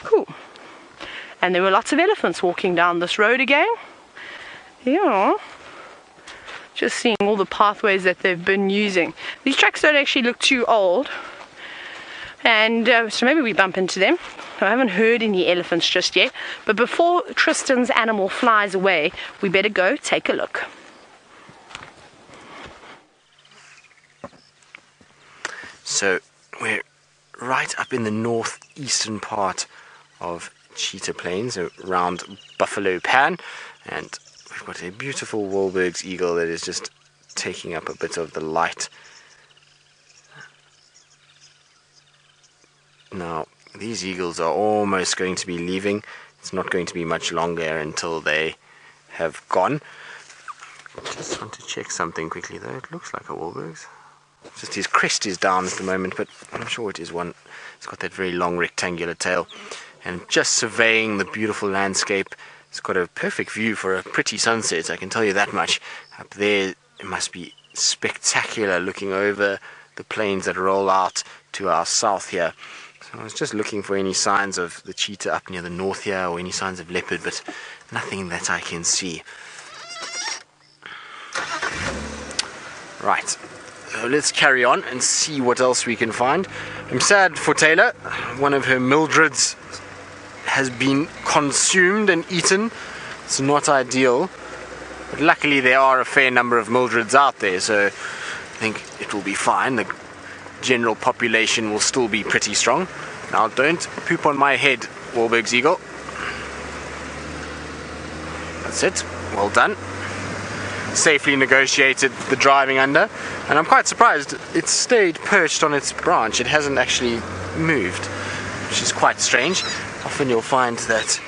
Cool. And there were lots of elephants walking down this road again. Yeah. Just seeing all the pathways that they've been using. These tracks don't actually look too old. And so maybe we bump into them. I haven't heard any elephants just yet. But before Tristan's animal flies away, we better go take a look. So we're right up in the northeastern part of Cheetah Plains, around Buffalo Pan, and we've got a beautiful Wahlberg's eagle that is just taking up a bit of the light. Now, these eagles are almost going to be leaving. It's not going to be much longer until they have gone. Just want to check something quickly though. It looks like a Wahlberg's. Just his crest is down at the moment, but I'm sure it is one. It's got that very long rectangular tail. And just surveying the beautiful landscape. It's got a perfect view for a pretty sunset, I can tell you that much. Up there, it must be spectacular looking over the plains that roll out to our south here. So I was just looking for any signs of the cheetah up near the north here, or any signs of leopard, but nothing that I can see. Right, so let's carry on and see what else we can find. I'm sad for Tayla. One of her Mildreds has been consumed and eaten. It's not ideal, but luckily there are a fair number of Mildreds out there, so I think it will be fine. The general population will still be pretty strong. Now don't poop on my head, Wahlberg's eagle. That's it, well done. Safely negotiated the driving under, and I'm quite surprised it stayed perched on its branch. It hasn't actually moved, which is quite strange. Often you'll find that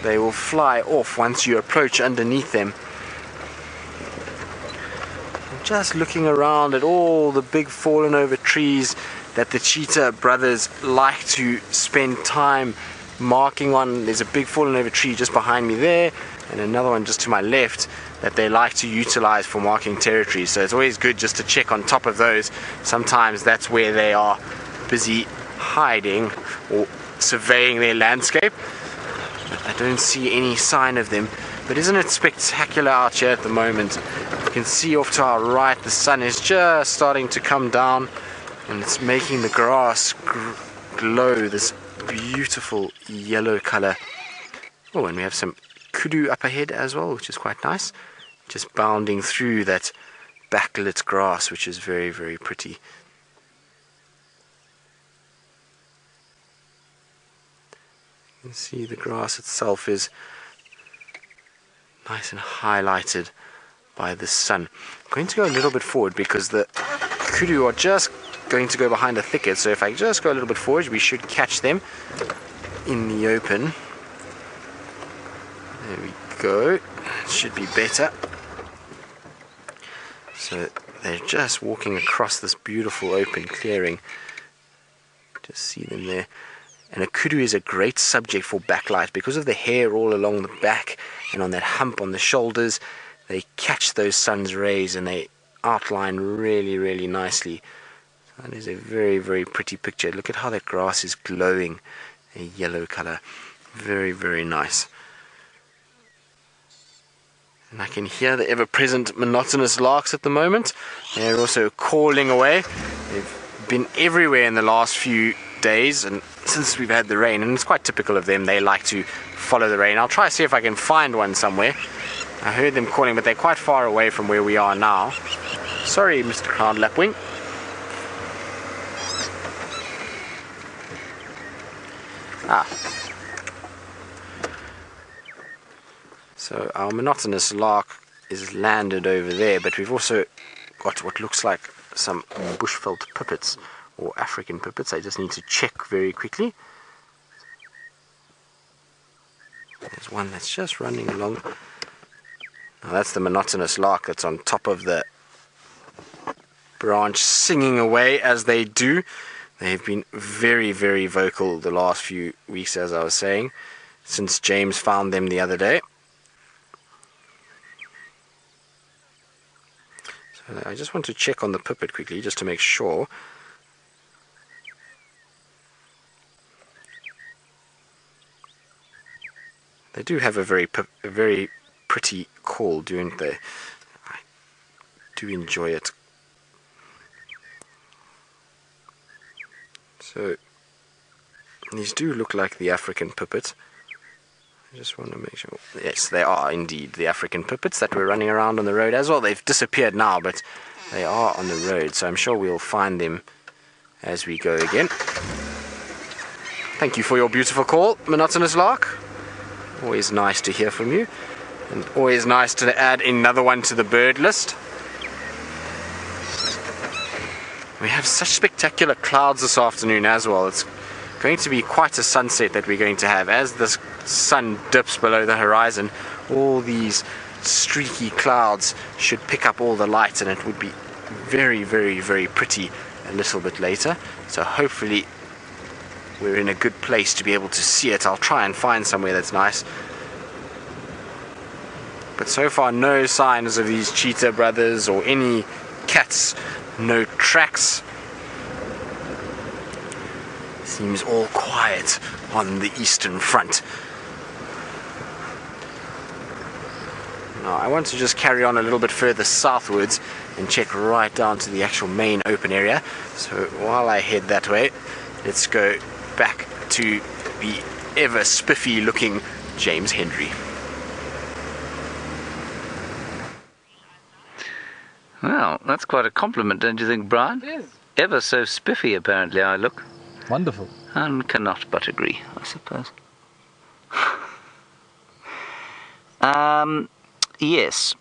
they will fly off once you approach underneath them. I'm just looking around at all the big fallen over trees that the cheetah brothers like to spend time marking on. There's a big fallen over tree just behind me there, and another one just to my left that they like to utilize for marking territory. So it's always good just to check on top of those. Sometimes that's where they are busy hiding or surveying their landscape. But I don't see any sign of them. But isn't it spectacular out here at the moment? You can see off to our right the sun is just starting to come down, and it's making the grass glow this beautiful yellow color. Oh, and we have some Kudu up ahead as well, which is quite nice, just bounding through that backlit grass, which is very, very pretty. You can see the grass itself is nice and highlighted by the sun. I'm going to go a little bit forward because the Kudu are just going to go behind a thicket, so if I just go a little bit forward we should catch them in the open. There we go, it should be better. So they're just walking across this beautiful open clearing. Just see them there. And a kudu is a great subject for backlight because of the hair all along the back and on that hump on the shoulders. They catch those sun's rays and they outline really, really nicely. That is a very, very pretty picture. Look at how that grass is glowing a yellow color. Very, very nice. And I can hear the ever-present monotonous larks at the moment. They're also calling away. They've been everywhere in the last few days and since we've had the rain, and it's quite typical of them. They like to follow the rain. I'll try to see if I can find one somewhere. I heard them calling, but they're quite far away from where we are now. Sorry, Mr. Crowned Lapwing. So our monotonous lark is landed over there, but we've also got what looks like some bushveld pipits or African pipits. I just need to check very quickly. There's one that's just running along. Now that's the monotonous lark that's on top of the branch singing away as they do. They've been very, very vocal the last few weeks, as I was saying, since James found them the other day. So I just want to check on the pipit quickly just to make sure. They do have a very pretty call, don't they? I do enjoy it. So these do look like the African pipit. I just want to make sure. Yes, they are indeed the African pipits that were running around on the road as well. They've disappeared now, but they are on the road, so I'm sure we'll find them as we go again. Thank you for your beautiful call, Monotonous Lark. Always nice to hear from you, and always nice to add another one to the bird list. We have such spectacular clouds this afternoon as well. It's going to be quite a sunset that we're going to have as the sun dips below the horizon. All these streaky clouds should pick up all the light, and it would be very, very, very pretty a little bit later. So hopefully we're in a good place to be able to see it. I'll try and find somewhere that's nice. But so far no signs of these cheetah brothers or any cats. No tracks. Seems all quiet on the eastern front. Now I want to just carry on a little bit further southwards and check right down to the actual main open area. So while I head that way, let's go back to the ever spiffy looking James Henry. Well, that's quite a compliment, don't you think, Brian? It is. Ever so spiffy, apparently, I look. Wonderful. And cannot but agree, I suppose. Yes.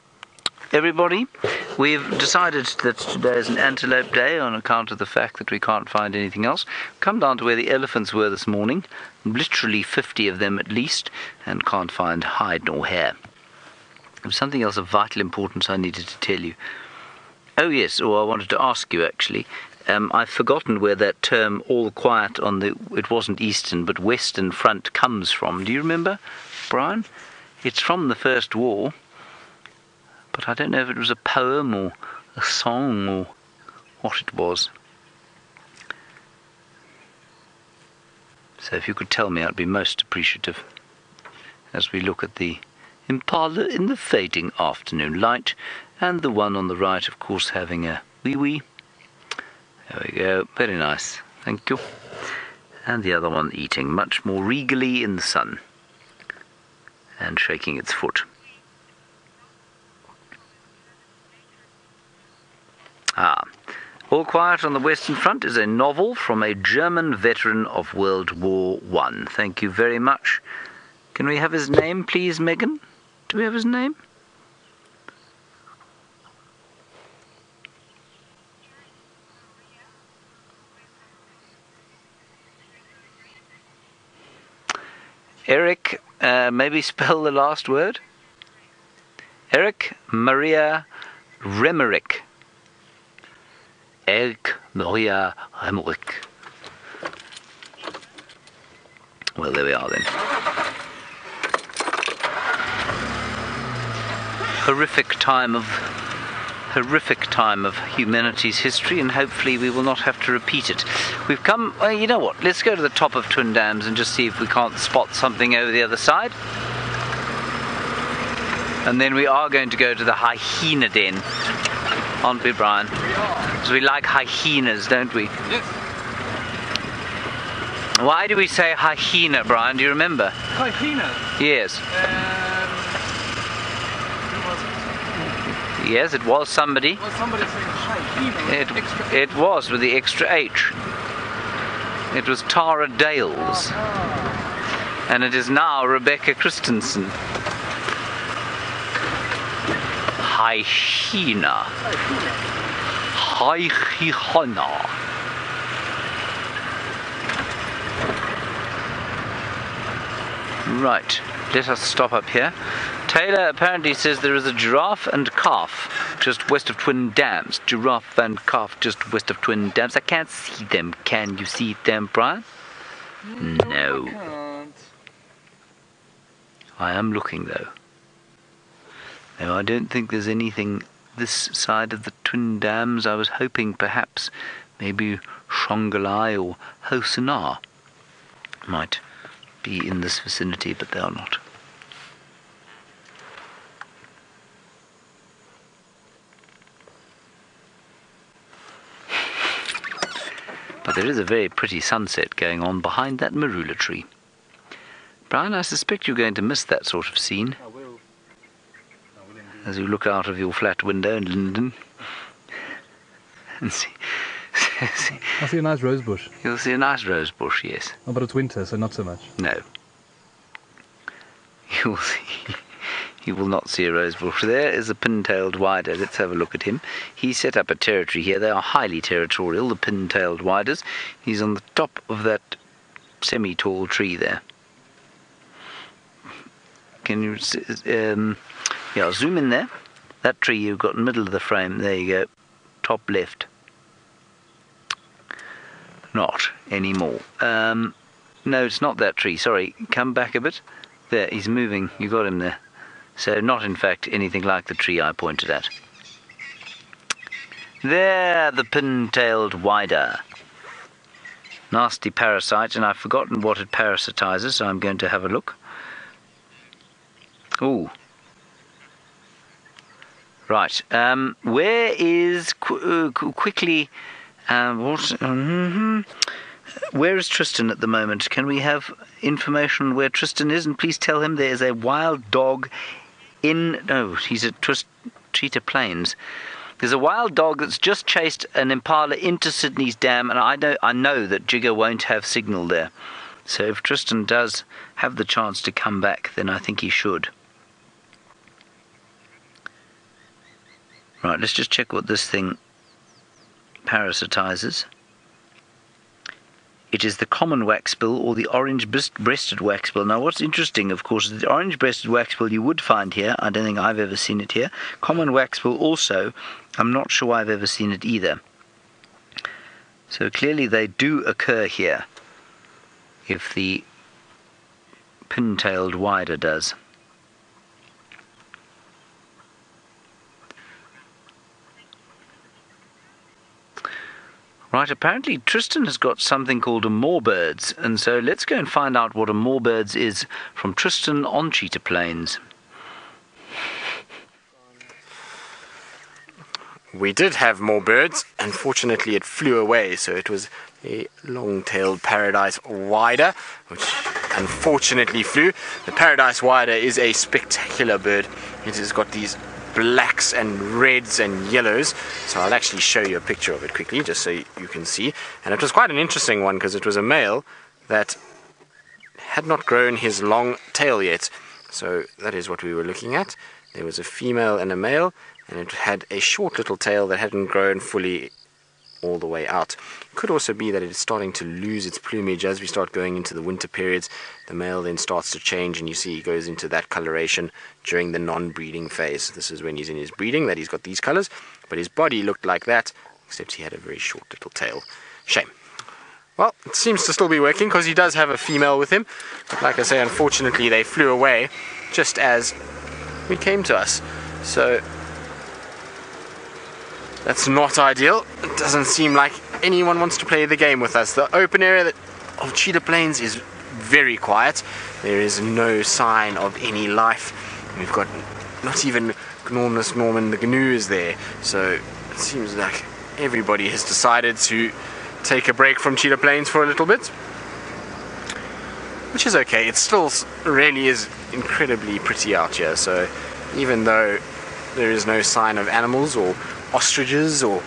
Everybody, we've decided that today is an antelope day on account of the fact that we can't find anything else. Come down to where the elephants were this morning, literally 50 of them at least, and can't find hide nor hair. There's something else of vital importance I needed to tell you. Oh yes, or I wanted to ask you actually. I've forgotten where that term "all quiet on the," it wasn't eastern but western front comes from. Do you remember, Brian? It's from the First War, but I don't know if it was a poem or a song or what it was. So if you could tell me, I'd be most appreciative as we look at the Impala in the fading afternoon light, and the one on the right, of course, having a wee-wee. There we go, very nice, thank you. And the other one eating much more regally in the sun and shaking its foot. All Quiet on the Western Front is a novel from a German veteran of World War I. Thank you very much. Can we have his name, please, Megan? Do we have his name? Eric, maybe spell the last word? Eric Maria Remerick. Eric Maria Remerick. Well, there we are then. Horrific time of humanity's history, and hopefully we will not have to repeat it. We've come, well, you know what, let's go to the top of Twin Dams and just see if we can't spot something over the other side. And then we are going to go to the hyena den, aren't we, Brian? We are. Because we like hyenas, don't we? Yes. Why do we say hyena, Brian? Do you remember? Hyena. Yes. Who was it? Yes, it was somebody. Was somebody saying hyena? It was with the extra H. It was Tara Dales. And it is now Rebecca Christensen. Hyena. Hyena. Right, let us stop up here. Tayla apparently says there is a giraffe and calf just west of Twin Dams. Giraffe and calf just west of Twin Dams. I can't see them. Can you see them, Brian? No. I can't. I am looking though. No, I don't think there's anything this side of the Twin Dams. I was hoping perhaps maybe Shongalai or Hosanna might be in this vicinity, but they are not. But there is a very pretty sunset going on behind that marula tree. Brian, I suspect you're going to miss that sort of scene. I will. As you look out of your flat window in London and see. I see a nice rose bush. You'll see a nice rose bush, yes. Oh, but it's winter, so not so much. No. You will not see a rose bush. There is a pin-tailed Whydah. Let's have a look at him. He set up a territory here. They are highly territorial, the pin-tailed Whydahs. He's on the top of that semi-tall tree there. Can you yeah, zoom in there. That tree you've got in the middle of the frame. There you go. Top left. Not anymore. No, it's not that tree. Sorry. Come back a bit. There, he's moving. You got him there. So not, in fact, anything like the tree I pointed at. There, the pin-tailed Whydah. Nasty parasite, and I've forgotten what it parasitizes, so I'm going to have a look. Ooh. Right. Where is quickly? Where is Tristan at the moment? Can we have information on where Tristan is? And please tell him there is a wild dog in. No, he's at Cheetah Plains. There's a wild dog that's just chased an Impala into Sydney's dam, and I know that Jigger won't have signal there. So if Tristan does have the chance to come back, then I think he should. Right, let's just check what this thing parasitizes. It is the common waxbill or the orange-breasted waxbill. Now, what's interesting, of course, is the orange-breasted waxbill you would find here. I don't think I've ever seen it here. Common waxbill also, I'm not sure I've ever seen it either. So clearly they do occur here, if the pin-tailed Whydah does. Right, apparently Tristan has got something called a moorbirds, and so let's go and find out what a moorbirds is from Tristan on Cheetah Plains. We did have more birds. Unfortunately, it flew away, so it was a long-tailed paradise Whydah, which unfortunately flew. The paradise Whydah is a spectacular bird. It has got these blacks and reds and yellows, so I'll actually show you a picture of it quickly just so you can see. And it was quite an interesting one because it was a male that had not grown his long tail yet. So that is what we were looking at. There was a female and a male, and it had a short little tail that hadn't grown fully all the way out. It could also be that it's starting to lose its plumage as we start going into the winter periods. The male then starts to change, and you see he goes into that coloration during the non-breeding phase. This is when he's in his breeding that he's got these colors, but his body looked like that, except he had a very short little tail. Shame. Well, it seems to still be working because he does have a female with him, but like I say, unfortunately they flew away just as we came to us. So that's not ideal. It doesn't seem like anyone wants to play the game with us. The open area of Cheetah Plains is very quiet. There is no sign of any life. We've got not even enormous Norman the GNU is there. So it seems like everybody has decided to take a break from Cheetah Plains for a little bit, which is okay. It still really is incredibly pretty out here. So even though there is no sign of animals or ostriches or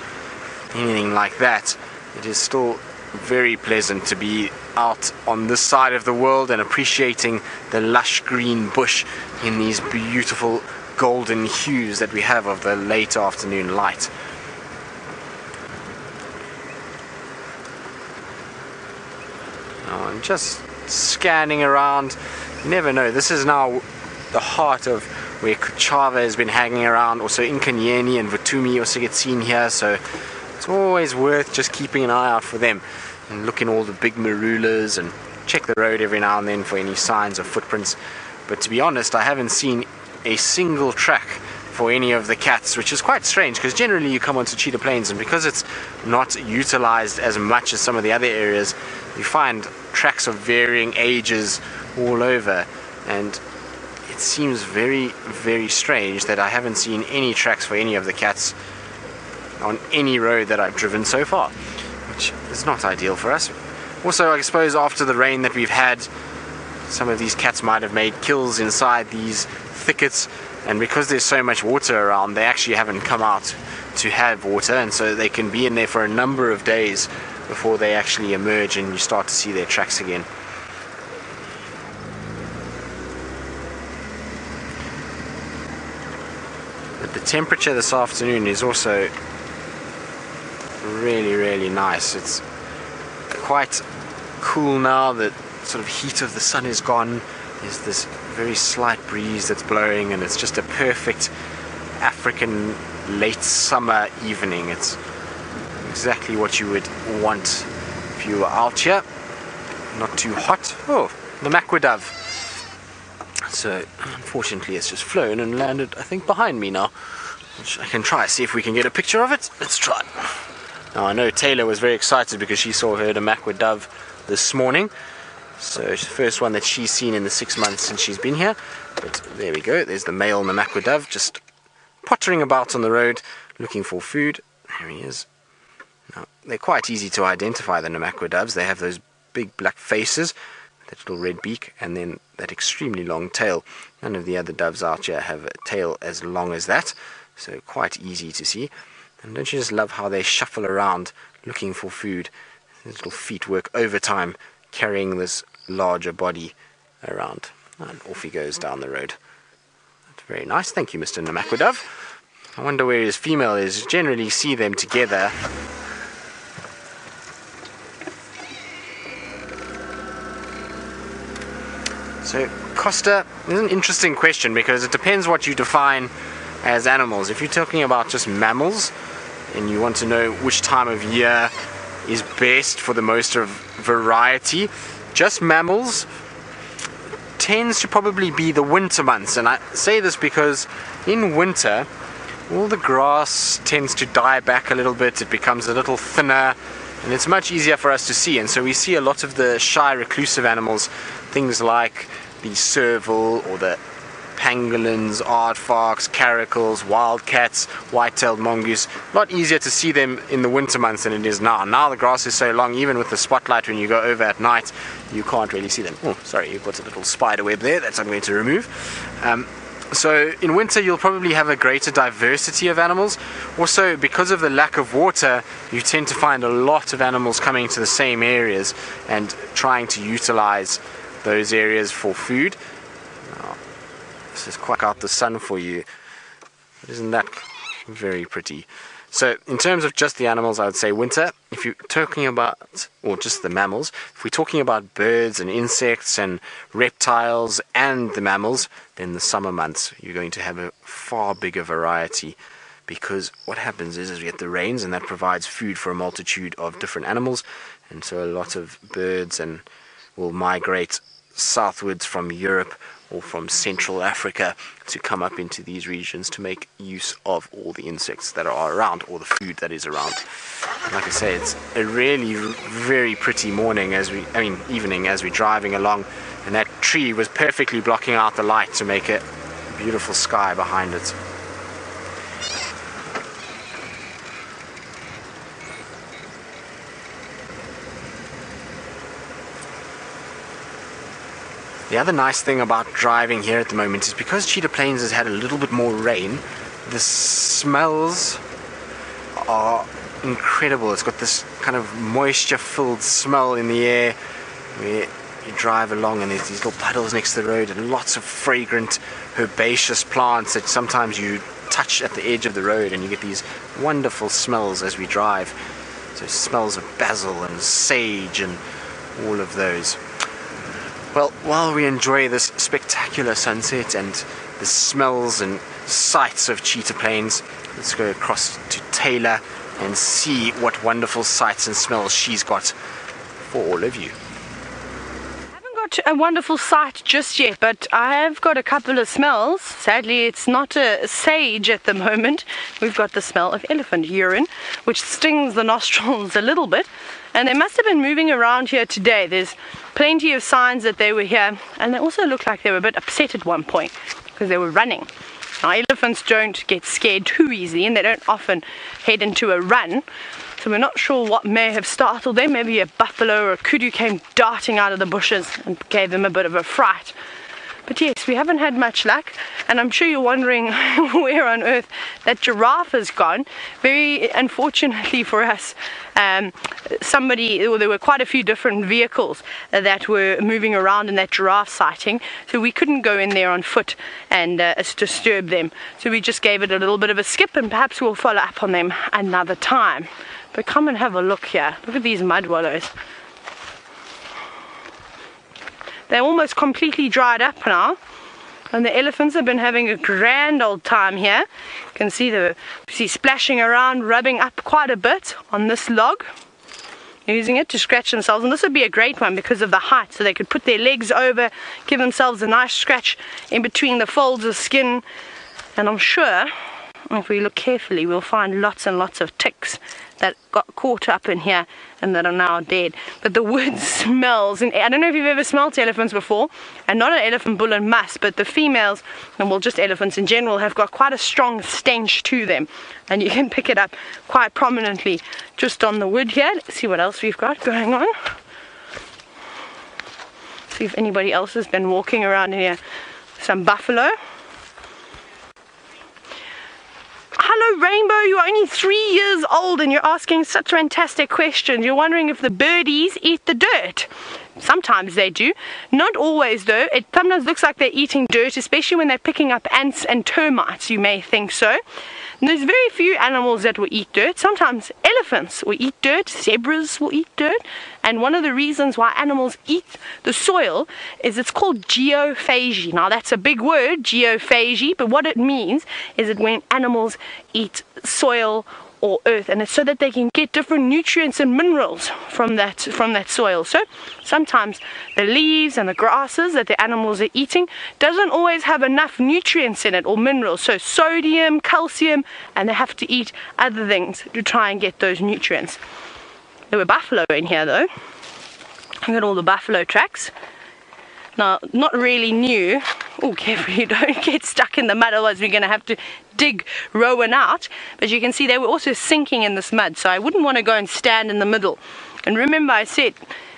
anything like that, it is still very pleasant to be out on this side of the world and appreciating the lush green bush in these beautiful golden hues that we have of the late afternoon light. Now I'm just scanning around. You never know, this is now the heart of where Kuchava has been hanging around. Also Inkanyeni and Vutumi also get seen here, so it's always worth just keeping an eye out for them and look in all the big marulas and check the road every now and then for any signs of footprints. But to be honest, I haven't seen a single track for any of the cats, which is quite strange because generally you come onto Cheetah Plains, and because it's not utilized as much as some of the other areas, you find tracks of varying ages all over, and it seems very, very strange that I haven't seen any tracks for any of the cats on any road that I've driven so far. which is not ideal for us. Also, I suppose after the rain that we've had, some of these cats might have made kills inside these thickets, and because there's so much water around, they actually haven't come out to have water, and so they can be in there for a number of days before they actually emerge and you start to see their tracks again. But the temperature this afternoon is also really nice. It's quite cool now. The sort of heat of the sun is gone. There's this very slight breeze that's blowing, and it's just a perfect African late summer evening. It's exactly what you would want if you were out here. Not too hot. Oh, the Makwa dove. So unfortunately it's just flown and landed, I think, behind me now, which I can try, see if we can get a picture of it. Let's try. Now I know Tayla was very excited because she saw her Makwa dove this morning. So it's the first one that she's seen in the 6 months since she's been here. But there we go, there's the male Makwa dove just pottering about on the road looking for food. There he is. Now, they're quite easy to identify, the Makwa doves. They have those big black faces, that little red beak, and then that extremely long tail. None of the other doves out here have a tail as long as that, so quite easy to see. And don't you just love how they shuffle around looking for food? His little feet work overtime carrying this larger body around, and off he goes down the road. That's very nice. Thank you, Mr. Makwa dove. I wonder where his female is. You generally see them together. So Costa is an interesting question because it depends what you define as animals. If you're talking about just mammals and you want to know which time of year is best for the most of variety, just mammals tends to probably be the winter months. And I say this because in winter all the grass tends to die back a little bit, it becomes a little thinner, and it's much easier for us to see. And so we see a lot of the shy reclusive animals, things like the serval or the pangolins, aardvarks, caracals, wildcats, white-tailed mongoose. A lot easier to see them in the winter months than it is now. Now the grass is so long, even with the spotlight when you go over at night, you can't really see them. Oh, sorry, you've got a little spider web there, that's I'm going to remove. So in winter you'll probably have a greater diversity of animals. Also, because of the lack of water, you tend to find a lot of animals coming to the same areas and trying to utilize those areas for food. Now, this is quite out the sun for you. But isn't that very pretty? So in terms of just the animals, I would say winter. If you're talking about, or just the mammals, if we're talking about birds and insects and reptiles and the mammals, then the summer months you're going to have a far bigger variety, because what happens is we get the rains and that provides food for a multitude of different animals, and so a lot of birds and will migrate southwards from Europe or from Central Africa to come up into these regions to make use of all the insects that are around, or the food that is around. Like I say, it's a really very pretty morning evening as we're driving along, and that tree was perfectly blocking out the light to make a beautiful sky behind it. The other nice thing about driving here at the moment is because Cheetah Plains has had a little bit more rain, the smells are incredible. It's got this kind of moisture-filled smell in the air where you drive along and there's these little puddles next to the road and lots of fragrant herbaceous plants that sometimes you touch at the edge of the road, and you get these wonderful smells as we drive. So smells of basil and sage and all of those. Well, while we enjoy this spectacular sunset and the smells and sights of Cheetah Plains, let's go across to Tayla and see what wonderful sights and smells she's got for all of you. I haven't got a wonderful sight just yet, but I have got a couple of smells. Sadly, it's not a sage at the moment. We've got the smell of elephant urine, which stings the nostrils a little bit. And they must have been moving around here today. There's plenty of signs that they were here, and they also looked like they were a bit upset at one point because they were running. Now, elephants don't get scared too easily, and they don't often head into a run. So we're not sure what may have startled them. Maybe a buffalo or a kudu came darting out of the bushes and gave them a bit of a fright. But yes, we haven't had much luck, and I'm sure you're wondering where on earth that giraffe has gone. Very unfortunately for us, there were quite a few different vehicles that were moving around in that giraffe sighting, so we couldn't go in there on foot and disturb them. So we just gave it a little bit of a skip, and perhaps we'll follow up on them another time. But come and have a look here. Look at these mud wallows. They're almost completely dried up now, and the elephants have been having a grand old time here. You can see splashing around, rubbing up quite a bit on this log, using it to scratch themselves. And this would be a great one because of the height, so they could put their legs over, give themselves a nice scratch in between the folds of skin. And I'm sure if we look carefully, we'll find lots and lots of ticks that got caught up in here and that are now dead. But the wood smells, and I don't know if you've ever smelled elephants before, and not an elephant, bull and mus, but the females, and well, just elephants in general, have got quite a strong stench to them, and you can pick it up quite prominently just on the wood here. Let's see what else we've got going on. See if anybody else has been walking around here. Some buffalo. Hello Rainbow, you are only 3 years old and you're asking such fantastic questions. You're wondering if the birdies eat the dirt. Sometimes they do, not always though. It sometimes looks like they're eating dirt, especially when they're picking up ants and termites, you may think so. And there's very few animals that will eat dirt. Sometimes elephants will eat dirt, zebras will eat dirt, and one of the reasons why animals eat the soil is it's called geophagy. Now that's a big word, geophagy, but what it means is that when animals eat soil or earth, and it's so that they can get different nutrients and minerals from that soil. So sometimes the leaves and the grasses that the animals are eating doesn't always have enough nutrients in it or minerals, so sodium, calcium, and they have to eat other things to try and get those nutrients. There were buffalo in here though. Look at all the buffalo tracks. Now, not really new. Oh, carefully, don't get stuck in the mud, otherwise we're going to have to dig Rowan out. But you can see they were also sinking in this mud, so I wouldn't want to go and stand in the middle. And remember I said,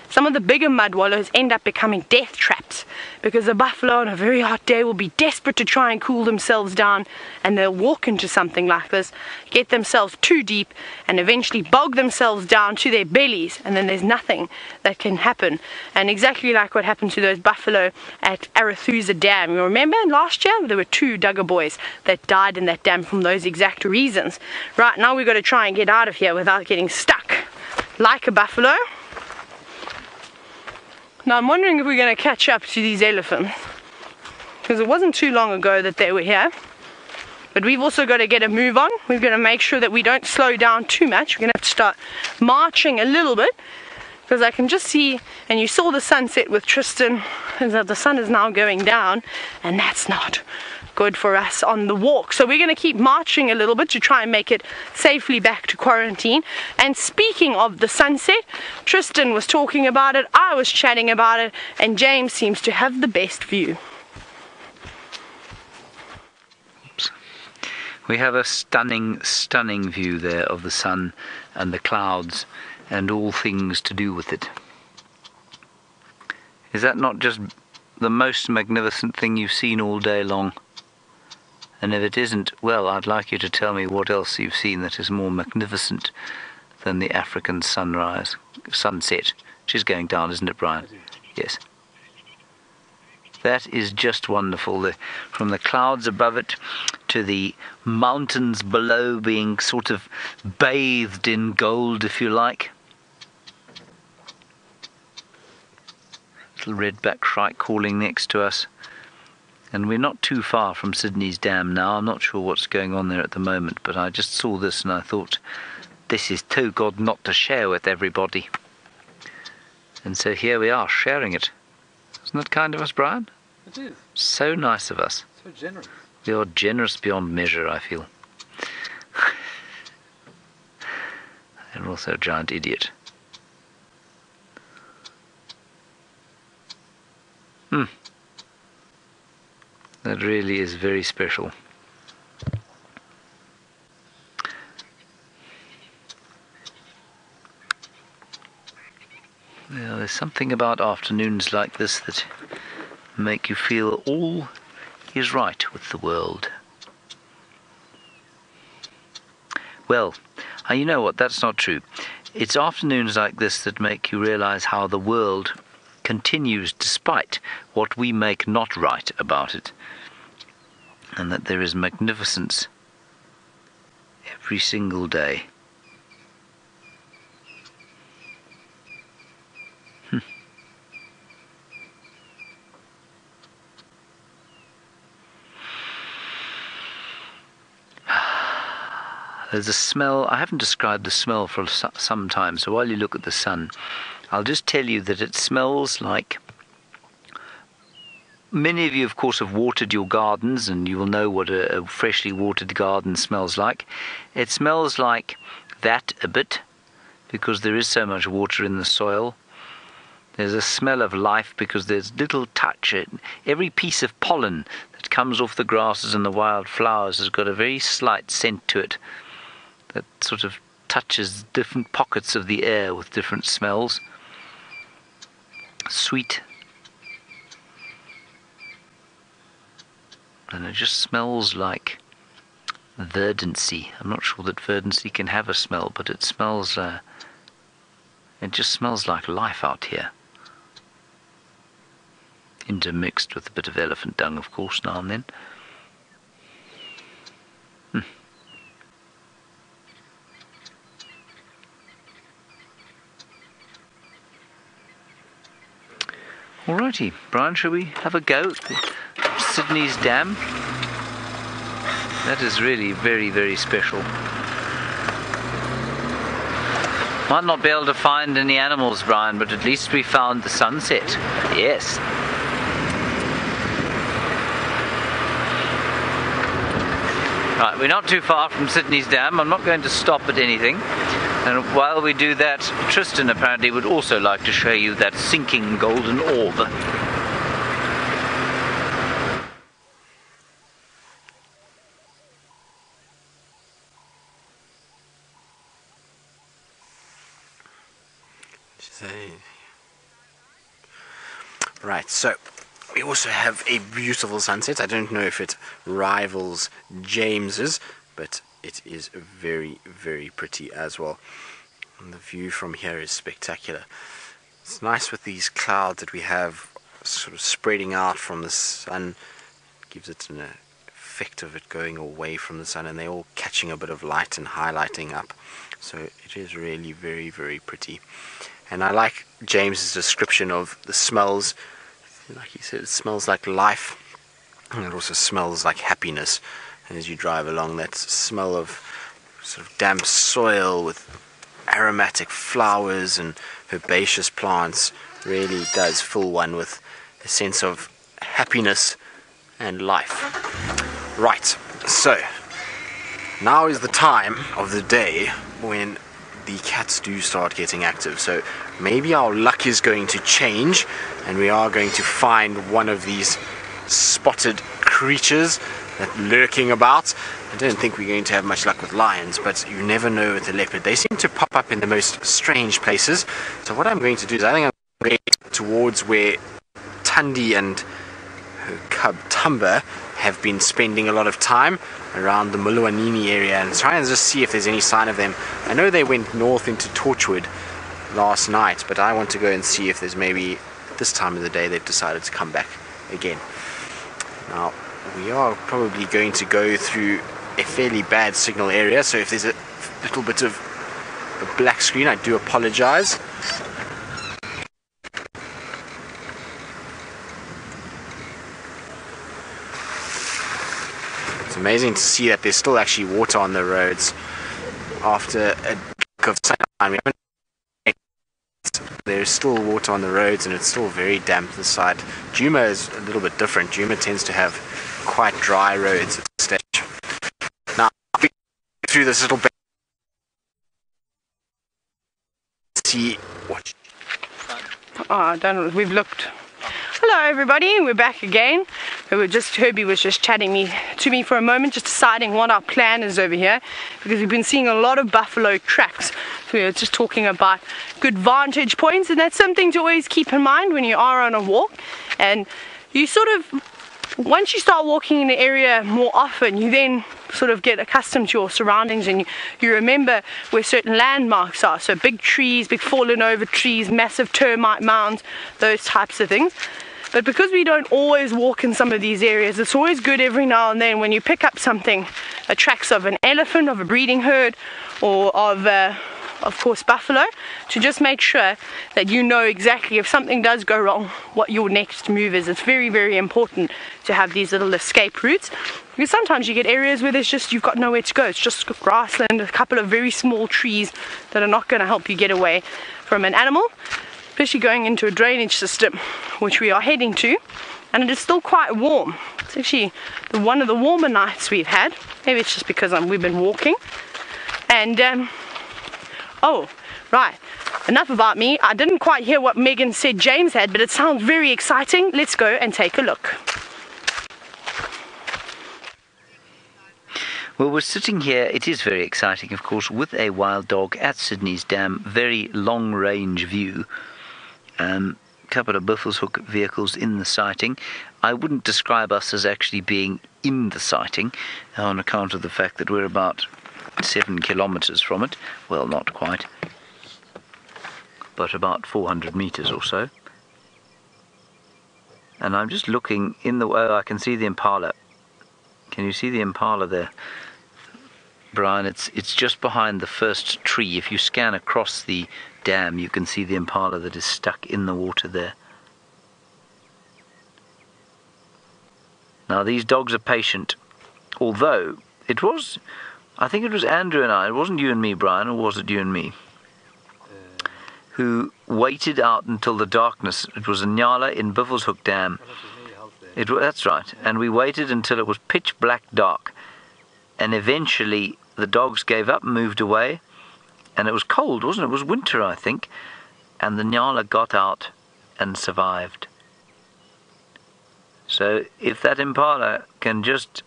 some of the bigger mud wallows end up becoming death traps because the buffalo on a very hot day will be desperate to try and cool themselves down, and they'll walk into something like this, get themselves too deep, and eventually bog themselves down to their bellies, and then there's nothing that can happen. And exactly like what happened to those buffalo at Arathusa Dam. You remember last year there were 2 Duggar boys that died in that dam from those exact reasons. Right now we've got to try and get out of here without getting stuck like a buffalo. Now I'm wondering if we're going to catch up to these elephants, because it wasn't too long ago that they were here. But we've also got to get a move on. We've got to make sure that we don't slow down too much. We're going to have to start marching a little bit, because I can just see, and you saw the sunset with Tristan, is that the sun is now going down, and that's not good for us on the walk. So we're going to keep marching a little bit to try and make it safely back to quarantine. And speaking of the sunset, Tristan was talking about it, I was chatting about it, and James seems to have the best view. Oops. We have a stunning, stunning view there of the sun and the clouds and all things to do with it. Is that not just the most magnificent thing you've seen all day long? And if it isn't, well, I'd like you to tell me what else you've seen that is more magnificent than the African sunset, which is going down, isn't it, Brian? Yes. That is just wonderful. From the clouds above it to the mountains below being sort of bathed in gold, if you like. Little redback shrike calling next to us. And we're not too far from Sydney's dam now. I'm not sure what's going on there at the moment, but I just saw this and I thought, this is too good not to share with everybody. And so here we are, sharing it. Isn't that kind of us, Brian? It is. So nice of us. So generous. We are generous beyond measure, I feel. And also a giant idiot. That really is very special. something about afternoons like this that make you feel all is right with the world. Well, you know what, that's not true. It's afternoons like this that make you realize how the world continues despite what we make not right about it, and that there is magnificence every single day. There's a smell. I haven't described the smell for some time, so while you look at the sun, I'll just tell you that it smells like... Many of you, of course, have watered your gardens, and you will know what a freshly watered garden smells like. It smells like that a bit, because there is so much water in the soil. There's a smell of life because there's little touch. Every piece of pollen that comes off the grasses and the wild flowers has got a very slight scent to it that sort of touches different pockets of the air with different smells. Sweet. And it just smells like verdancy. I'm not sure that verdancy can have a smell, but it smells, it just smells like life out here. Intermixed with a bit of elephant dung, of course, now and then. Alrighty, Brian, shall we have a go at Sydney's dam? That is really very, very special. Might not be able to find any animals, Brian, but at least we found the sunset. Yes. Right, we're not too far from Sydney's dam. I'm not going to stop at anything. And while we do that, Tristan apparently would also like to show you that sinking golden orb. Right, so we also have a beautiful sunset. I don't know if it rivals James's, but it is very, very pretty as well. And the view from here is spectacular. It's nice with these clouds that we have sort of spreading out from the sun. Gives it an effect of it going away from the sun, and they're all catching a bit of light and highlighting up. So it is really very, very pretty. And I like James's description of the smells. Like he said, it smells like life, and it also smells like happiness. And as you drive along, that smell of sort of damp soil with aromatic flowers and herbaceous plants really does fill one with a sense of happiness and life. Right, so now is the time of the day when the cats do start getting active. So maybe our luck is going to change, and we are going to find one of these spotted creatures that lurking about. I don't think we're going to have much luck with lions, but you never know with the leopard. They seem to pop up in the most strange places. So what I'm going to do is I think I'm going towards where Tundi and her cub Tumba have been spending a lot of time, around the Muluwanini area, and try and just see if there's any sign of them. I know they went north into Torchwood last night, but I want to go and see if there's maybe this time of the day they've decided to come back again. Now we are probably going to go through a fairly bad signal area, so if there's a little bit of a black screen, I do apologize. It's amazing to see that there's still actually water on the roads after a week of sunshine. There's still water on the roads, and it's still very damp this side. Djuma is a little bit different. Djuma tends to have quite dry roads at this stage. Now, through this little bit, see what. Oh, I don't know. We've looked. Hello everybody, we're back again. Herbie was just chatting to me for a moment, just deciding what our plan is over here, because we've been seeing a lot of buffalo tracks We were just talking about good vantage points, and that's something to always keep in mind when you are on a walk. And you sort of, once you start walking in the area more often, you then sort of get accustomed to your surroundings, and you remember where certain landmarks are. So big trees, big fallen over trees, massive termite mounds, those types of things. But because we don't always walk in some of these areas, it's always good every now and then when you pick up something, tracks of an elephant, of a breeding herd, or of course buffalo, to just make sure that you know exactly if something does go wrong what your next move is. It's very, very important to have these little escape routes, because sometimes you get areas where there's just, you've got nowhere to go. It's just grassland, a couple of very small trees that are not going to help you get away from an animal, especially going into a drainage system, which we are heading to. And it is still quite warm. It's actually one of the warmer nights we've had. Maybe it's just because we've been walking. And oh, right, enough about me. I didn't quite hear what Megan said James had, but it sounds very exciting. Let's go and take a look. Well, we're sitting here, it is very exciting, of course, with a wild dog at Sydney's Dam. Very long-range view. Couple of Buffelshoek vehicles in the sighting. I wouldn't describe us as actually being in the sighting on account of the fact that we're about 7 kilometres from it. Well, not quite, but about 400 metres or so. And I'm just looking in the... Oh, I can see the Impala. Can you see the Impala there, Brian? It's just behind the first tree. If you scan across the dam, you can see the Impala that is stuck in the water there. Now, these dogs are patient, although it was, I think it was Andrew and I, it wasn't you and me, Brian, or was it you and me, who waited out until the darkness. It was a Nyala in Buffelshoek Dam. That's right, and we waited until it was pitch black dark, and eventually the dogs gave up and moved away, and it was cold, wasn't it? It was winter, I think, and the Nyala got out and survived. So if that Impala can just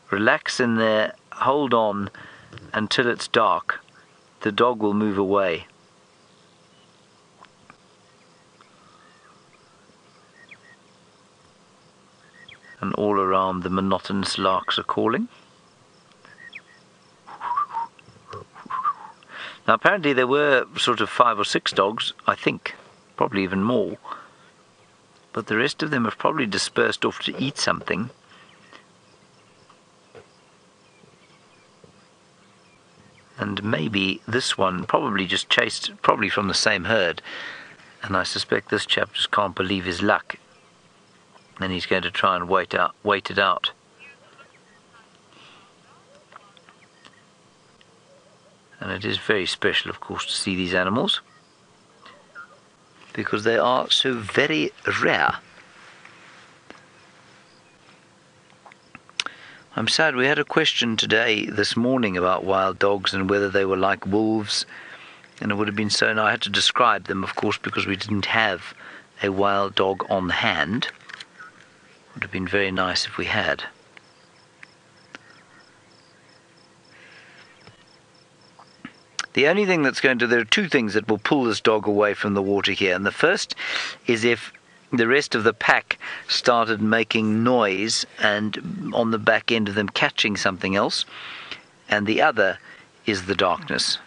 relax in there, hold on until it's dark, the dog will move away. And all around the monotonous larks are calling. Now apparently there were sort of 5 or 6 dogs, I think, probably even more. But the rest of them have probably dispersed off to eat something. And maybe this one probably just chased, probably from the same herd. And I suspect this chap just can't believe his luck. And he's going to try and wait it out. And it is very special, of course, to see these animals, because they are so very rare. I'm sad, we had a question this morning about wild dogs and whether they were like wolves, and it would have been so, and I had to describe them, of course, because we didn't have a wild dog on hand. It would have been very nice if we had. The only thing that's going to... There are 2 things that will pull this dog away from the water here. And the first is if the rest of the pack started making noise and on the back end of them catching something else. And the other is the darkness.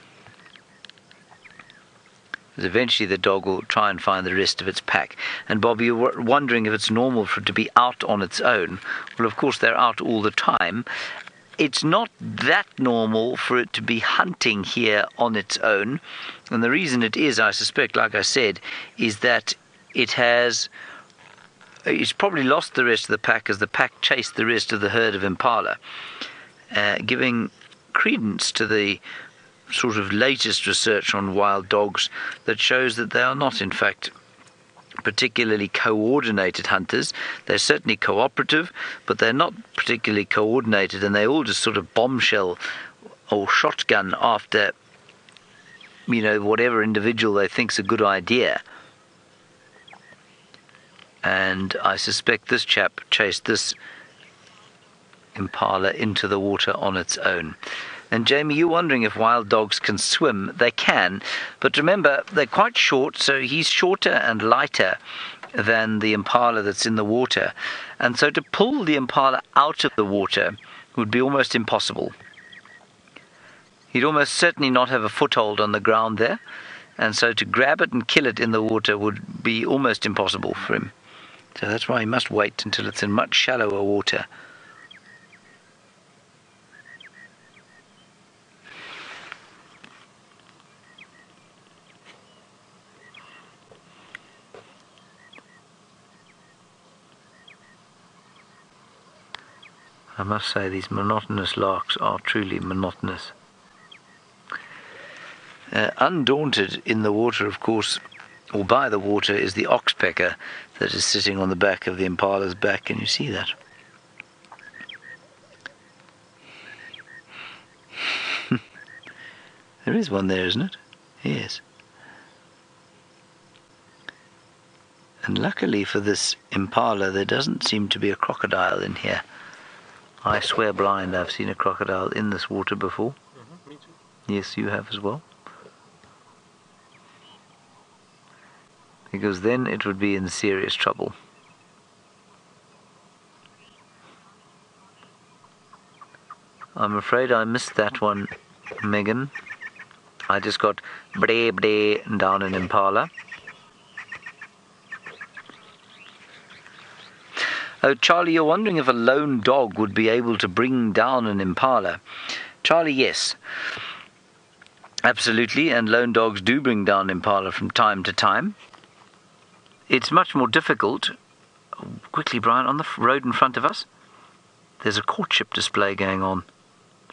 Because eventually the dog will try and find the rest of its pack. And Bob, you were wondering if it's normal for it to be out on its own. Well, of course, they're out all the time. It's not that normal for it to be hunting here on its own. And the reason it is, I suspect, like I said, is that it's probably lost the rest of the pack as the pack chased the rest of the herd of Impala, giving credence to the sort of latest research on wild dogs that shows that they are not, in fact, particularly coordinated hunters. They're certainly cooperative, but they're not particularly coordinated, and they all just sort of bombshell or shotgun after, whatever individual they think's a good idea. And I suspect this chap chased this Impala into the water on its own. And Jamie, you're wondering if wild dogs can swim. They can. can. But remember, they're quite short, so he's shorter and lighter than the impala that's in the water. And so to pull the impala out of the water would be almost impossible. He'd almost certainly not have a foothold on the ground there. And so to grab it and kill it in the water would be almost impossible for him. So that's why he must wait until it's in much shallower water. I must say these monotonous larks are truly monotonous. Undaunted in the water, of course, or by the water, is the oxpecker that is sitting on the back of the impala's back. Can you see that? There is one there, isn't it? Yes. And luckily for this impala, there doesn't seem to be a crocodile in here. I swear blind I've seen a crocodile in this water before. Me too. Yes, you have as well. Because then it would be in serious trouble. I'm afraid I missed that one, Megan. I just got bre bre down in Impala. Oh, Charlie, you're wondering if a lone dog would be able to bring down an impala. Charlie, yes. Absolutely, and lone dogs do bring down impala from time to time. It's much more difficult. Quickly, Brian, on the road in front of us, there's a courtship display going on.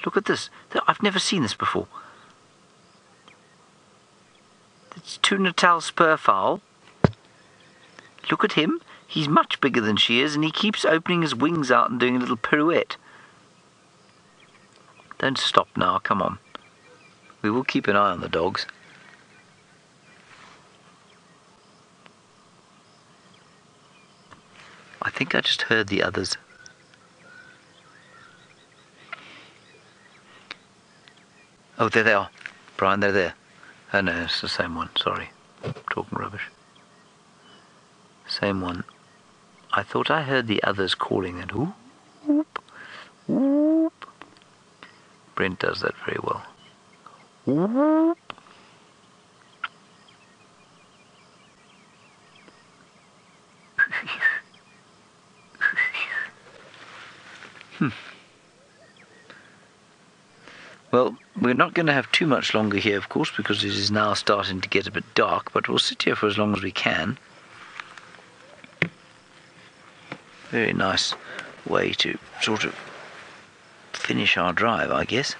Look at this. I've never seen this before. It's two Natal Spurfowl. Look at him. He's much bigger than she is, and he keeps opening his wings out and doing a little pirouette. Don't stop now, come on. We will keep an eye on the dogs. I think I just heard the others. Oh, there they are. Brian, they're there. Oh no, it's the same one, sorry. I'm talking rubbish. Same one. I thought I heard the others calling it. Whoop, whoop, whoop. Brent does that very well. Whoop. Well, we're not going to have too much longer here, of course, because it is now starting to get a bit dark, but we'll sit here for as long as we can. Very nice way to sort of finish our drive, I guess.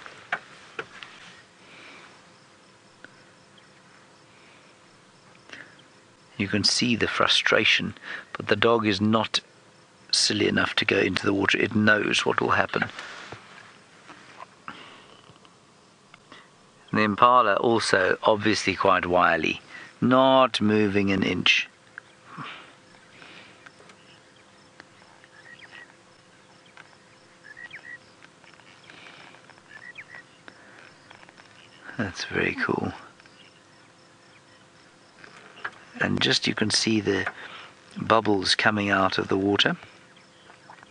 You can see the frustration, but the dog is not silly enough to go into the water. It knows what will happen. The impala also obviously quite wily, not moving an inch. That's very cool. And just you can see the bubbles coming out of the water.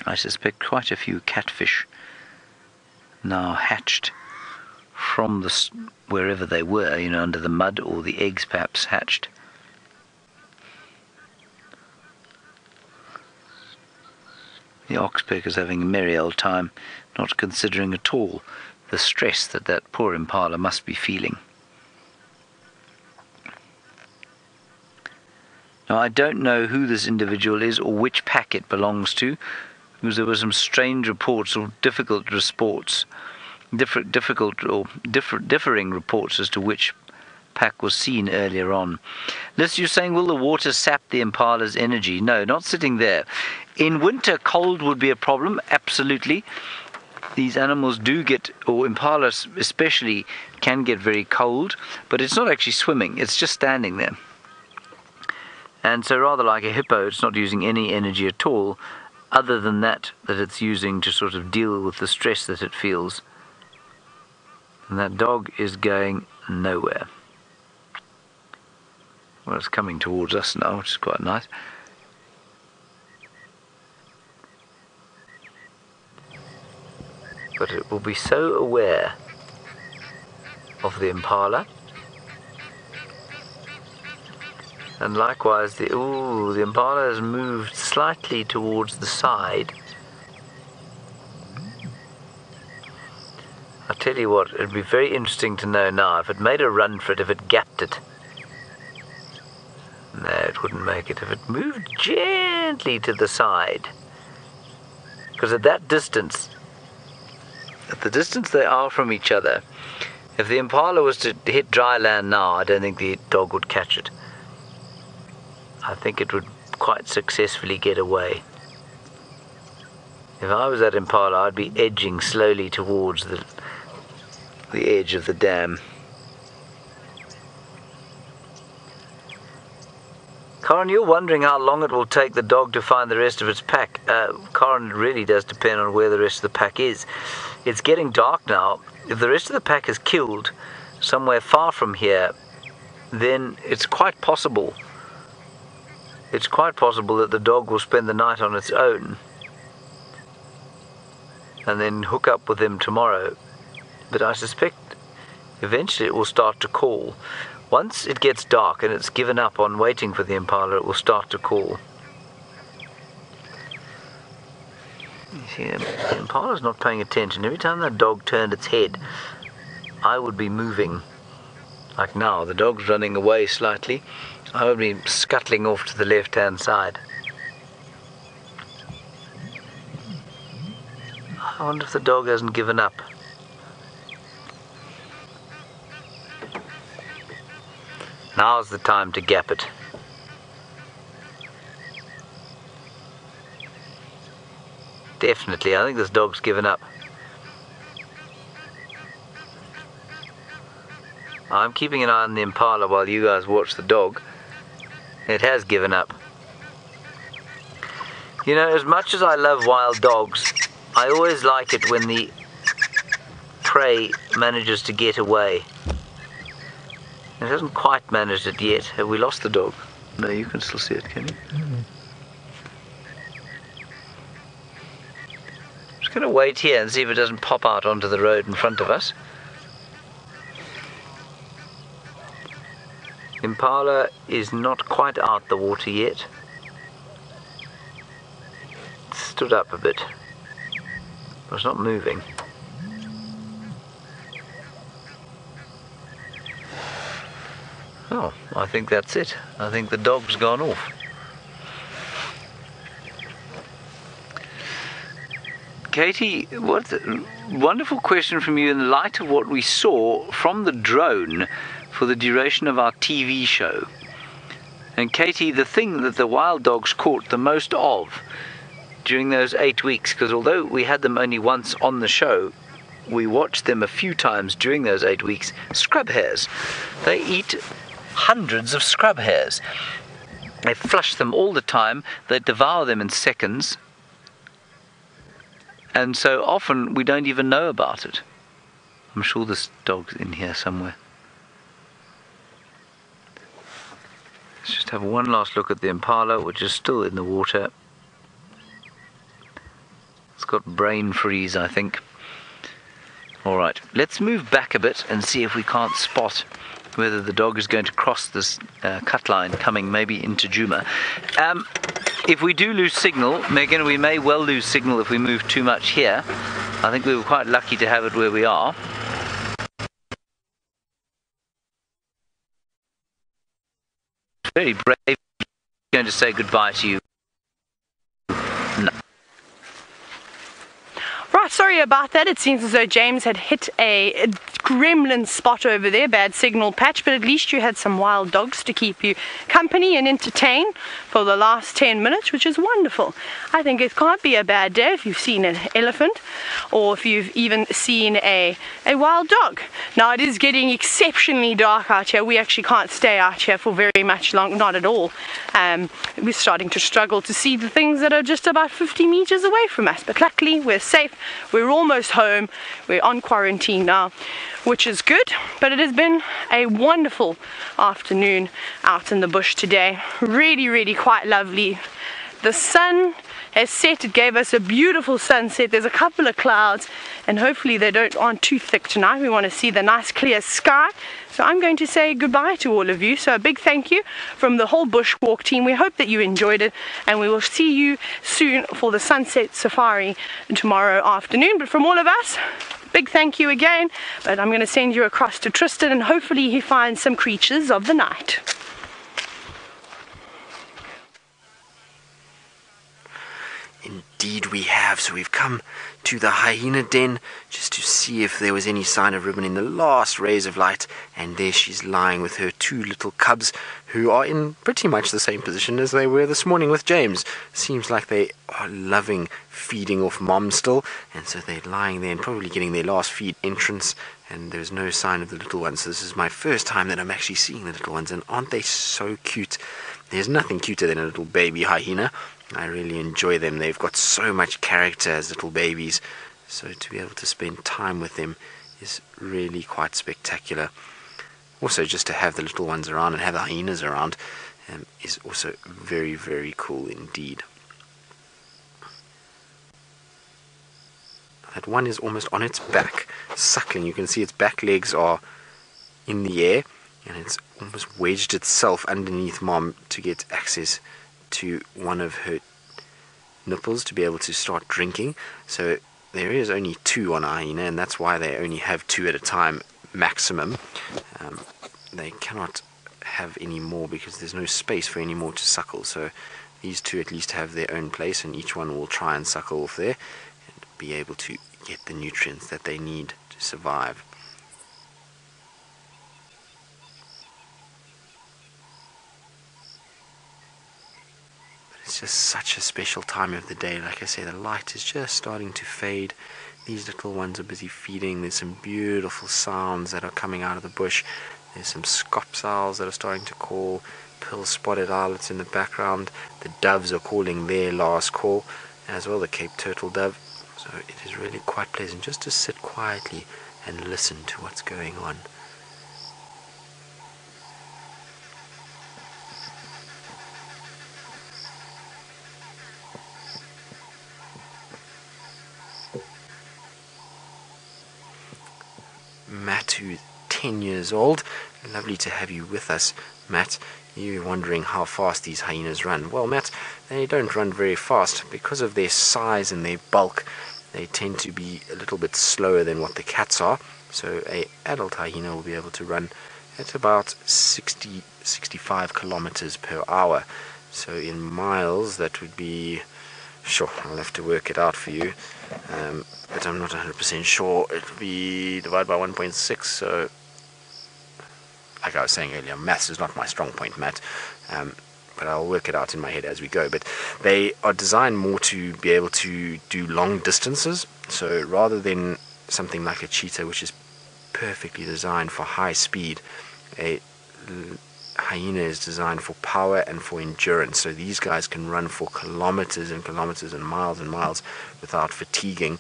I suspect quite a few catfish now hatched from the wherever they were, you know, under the mud, or the eggs perhaps hatched. The oxpecker's having a merry old time, not considering at all the stress that that poor impala must be feeling. Now, I don't know who this individual is or which pack it belongs to, because there were some strange reports or difficult reports, differing reports as to which pack was seen earlier on. Liz, you're saying, will the water sap the impala's energy? No, not sitting there. In winter, cold would be a problem, absolutely. These animals do get, or impalas especially, can get very cold, but it's not actually swimming, it's just standing there. And so rather like a hippo, it's not using any energy at all, other than that it's using to sort of deal with the stress that it feels. And that dog is going nowhere. Well, it's coming towards us now, which is quite nice. But it will be so aware of the impala. And likewise, the impala has moved slightly towards the side. I'll tell you what, it'd be very interesting to know now if it made a run for it, if it gapped it. No, it wouldn't make it. If it moved gently to the side. Because at that distance, at the distance they are from each other, if the impala was to hit dry land now, I don't think the dog would catch it. I think it would quite successfully get away. If I was that impala, I'd be edging slowly towards the edge of the dam. Corin, you're wondering how long it will take the dog to find the rest of its pack. Corin, it really does depend on where the rest of the pack is. It's getting dark now. If the rest of the pack is killed somewhere far from here, then it's quite possible. It's quite possible that the dog will spend the night on its own and then hook up with them tomorrow. But I suspect eventually it will start to call. Once it gets dark and it's given up on waiting for the impala, it will start to call. You see, the impala's not paying attention. Every time that dog turned its head, I would be moving. Like now, the dog's running away slightly. I would be scuttling off to the left-hand side. I wonder if the dog hasn't given up. Now's the time to gap it. Definitely, I think this dog's given up. I'm keeping an eye on the impala while you guys watch the dog. It has given up. You know, as much as I love wild dogs, I always like it when the prey manages to get away. It hasn't quite managed it yet. Have we lost the dog? No, you can still see it, can you? Just going to wait here and see if it doesn't pop out onto the road in front of us. Impala is not quite out the water yet. It's stood up a bit, but it's not moving. Oh, I think that's it. I think the dog's gone off. Katie, what a wonderful question from you in light of what we saw from the drone for the duration of our TV show. And Katie, the thing that the wild dogs caught the most of during those 8 weeks, because although we had them only once on the show, we watched them a few times during those 8 weeks, scrub hares. They eat hundreds of scrub hares. They flush them all the time, they devour them in seconds, and so often we don't even know about it. I'm sure this dog's in here somewhere. Let's just have one last look at the impala, which is still in the water. It's got brain freeze, I think. Alright, let's move back a bit and see if we can't spot whether the dog is going to cross this cut line coming maybe into Djuma. If we do lose signal, Megan, we may well lose signal if we move too much here. I think we were quite lucky to have it where we are. Very brave, going to say goodbye to you. No. Right, sorry about that. It seems as though James had hit a gremlin spot over there, bad signal patch, but at least you had some wild dogs to keep you company and entertain for the last 10 minutes, which is wonderful. I think it can't be a bad day if you've seen an elephant or if you've even seen a wild dog. Now it is getting exceptionally dark out here. We actually can't stay out here for very much long, not at all. We're starting to struggle to see the things that are just about 50 meters away from us, but luckily we're safe. We're almost home. We're on quarantine now. which is good. But it has been a wonderful afternoon out in the bush today. Really quite lovely. The sun has set. It gave us a beautiful sunset. There's a couple of clouds, and hopefully they aren't too thick tonight. We want to see the nice clear sky. So I'm going to say goodbye to all of you. So a big thank you from the whole bushwalk team. We hope that you enjoyed it, and we will see you soon for the sunset safari tomorrow afternoon. But from all of us, big thank you again. But I'm going to send you across to Tristan, and hopefully he finds some creatures of the night. Indeed we have. So we've come to the hyena den just to see if there was any sign of Ribbon in the last rays of light, and there she's lying with her two little cubs, who are in pretty much the same position as they were this morning with James. Seems like they are loving feeding off mom still, and so they're lying there and probably getting their last feed entrance, and there's no sign of the little ones. So this is my first time that I'm actually seeing the little ones, and aren't they so cute? There's nothing cuter than a little baby hyena. I really enjoy them. They've got so much character as little babies, so to be able to spend time with them is really quite spectacular. Also, just to have the little ones around and have the hyenas around is also very cool indeed. That one is almost on its back, suckling. You can see its back legs are in the air, and it's almost wedged itself underneath mom to get access to one of her nipples to be able to start drinking. So there is only two on a hyena, and that's why they only have two at a time maximum. They cannot have any more because there's no space for any more to suckle. So these two at least have their own place, and each one will try and suckle off there and be able to get the nutrients that they need to survive. It's just such a special time of the day. Like I say, the light is just starting to fade. These little ones are busy feeding. There's some beautiful sounds that are coming out of the bush. There's some scops owls that are starting to call, pill-spotted owlets in the background. The doves are calling their last call, as well the Cape turtle dove. So it is really quite pleasant just to sit quietly and listen to what's going on. Matt, who's 10 years old. Lovely to have you with us, Matt. You're wondering how fast these hyenas run. Well, Matt, they don't run very fast. Because of their size and their bulk, they tend to be a little bit slower than what the cats are. So an adult hyena will be able to run at about 60-65 kilometers per hour. So in miles, that would be... Sure, I'll have to work it out for you, but I'm not 100% sure. It would be divided by 1.6, so like I was saying earlier, maths is not my strong point, Matt, but I'll work it out in my head as we go. But they are designed more to be able to do long distances, so rather than something like a cheetah, which is perfectly designed for high speed, a hyena is designed for power and for endurance. So these guys can run for kilometers and kilometers and miles without fatiguing,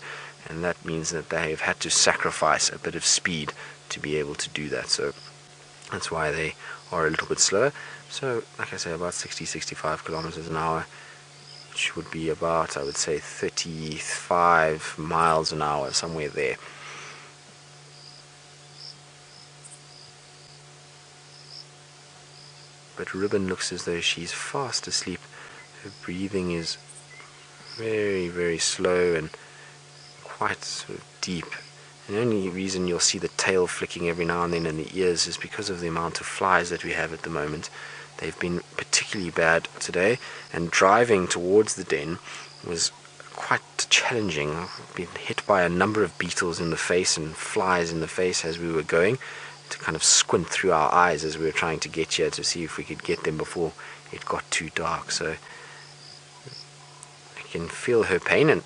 and that means that they have had to sacrifice a bit of speed to be able to do that. So that's why they are a little bit slower. So like I say, about 60-65 kilometers an hour, which would be about, I would say, 35 miles an hour, somewhere there. But Ribbon looks as though she's fast asleep. Her breathing is very slow and quite sort of deep. And the only reason you'll see the tail flicking every now and then in the ears is because of the amount of flies that we have at the moment. They've been particularly bad today, and driving towards the den was quite challenging. I've been hit by a number of beetles in the face and flies in the face as we were going, to kind of squint through our eyes as we were trying to get here to see if we could get them before it got too dark. So I can feel her pain, and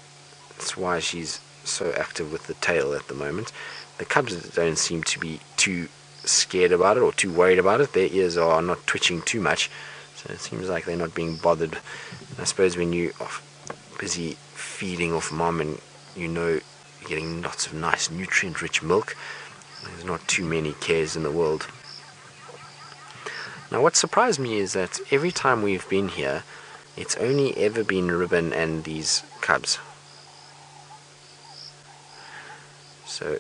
that's why she's so active with the tail at the moment. The cubs don't seem to be too scared about it or too worried about it. Their ears are not twitching too much, so it seems like they're not being bothered. And I suppose when you are busy feeding off mom and you know you're getting lots of nice nutrient rich milk, There's not too many cares in the world. Now what surprised me is that every time we've been here, it's only ever been Ribbon and these cubs. So,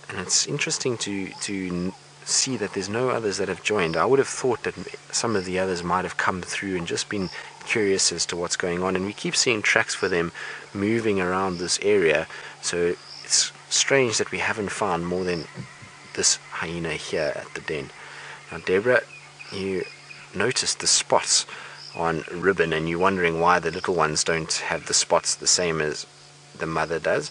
and it's interesting to see that there's no others that have joined. I would have thought that some of the others might have come through and just been curious as to what's going on, and we keep seeing tracks for them moving around this area, so it's strange that we haven't found more than this hyena here at the den. Now Deborah, you noticed the spots on Ribbon and you're wondering why the little ones don't have the spots the same as the mother does.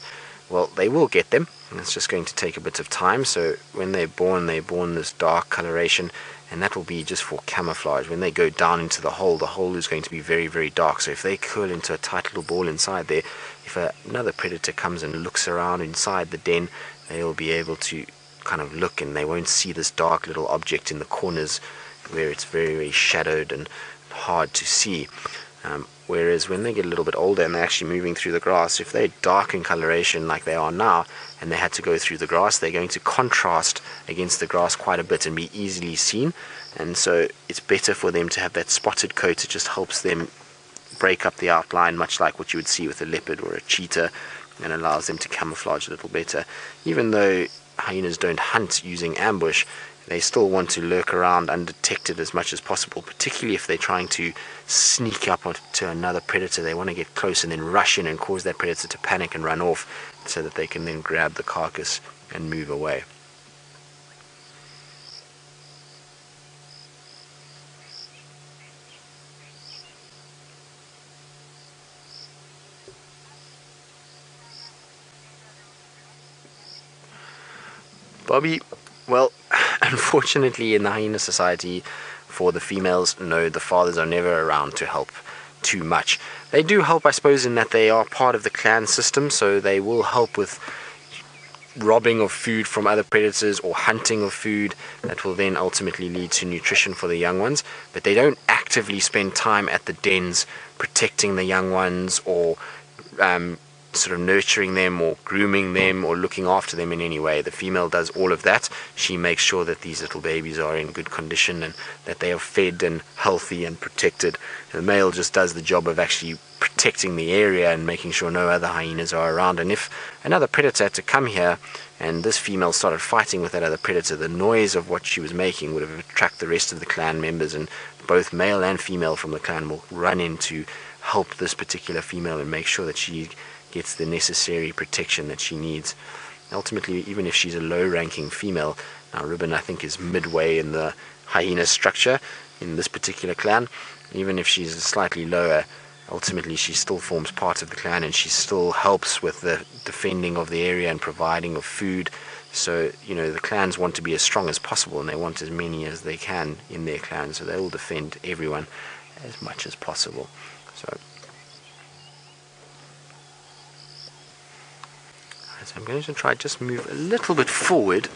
Well, they will get them, and it's just going to take a bit of time. So when they're born this dark coloration, and that will be just for camouflage. When they go down into the hole is going to be very, very dark. So if they curl into a tight little ball inside there, if another predator comes and looks around inside the den, they'll be able to kind of look, and they won't see this dark little object in the corners where it's very, very shadowed and hard to see. Whereas when they get a little bit older and they're actually moving through the grass, if they're dark in coloration like they are now and they had to go through the grass, they're going to contrast against the grass quite a bit and be easily seen. And so it's better for them to have that spotted coat. It just helps them break up the outline, much like what you would see with a leopard or a cheetah, and allows them to camouflage a little better. Even though hyenas don't hunt using ambush, they still want to lurk around undetected as much as possible, particularly if they're trying to sneak up onto another predator. They want to get close and then rush in and cause that predator to panic and run off, so that they can then grab the carcass and move away. Bobby, well, unfortunately in the hyena society, for the females, no, the fathers are never around to help too much. They do help, I suppose, in that they are part of the clan system, so they will help with robbing of food from other predators or hunting of food that will then ultimately lead to nutrition for the young ones, but they don't actively spend time at the dens protecting the young ones or sort of nurturing them or grooming them or looking after them in any way. The female does all of that. She makes sure that these little babies are in good condition and that they are fed and healthy and protected. The male just does the job of actually protecting the area and making sure no other hyenas are around. And if another predator had to come here and this female started fighting with that other predator, the noise of what she was making would have attracted the rest of the clan members, and both male and female from the clan will run in to help this particular female and make sure that she gets the necessary protection that she needs. Ultimately, even if she's a low-ranking female, now Ribbon I think is midway in the hyena structure in this particular clan, even if she's slightly lower, ultimately she still forms part of the clan and she still helps with the defending of the area and providing of food. So, you know, the clans want to be as strong as possible and they want as many as they can in their clan, so they will defend everyone as much as possible. So I'm going to try just move a little bit forward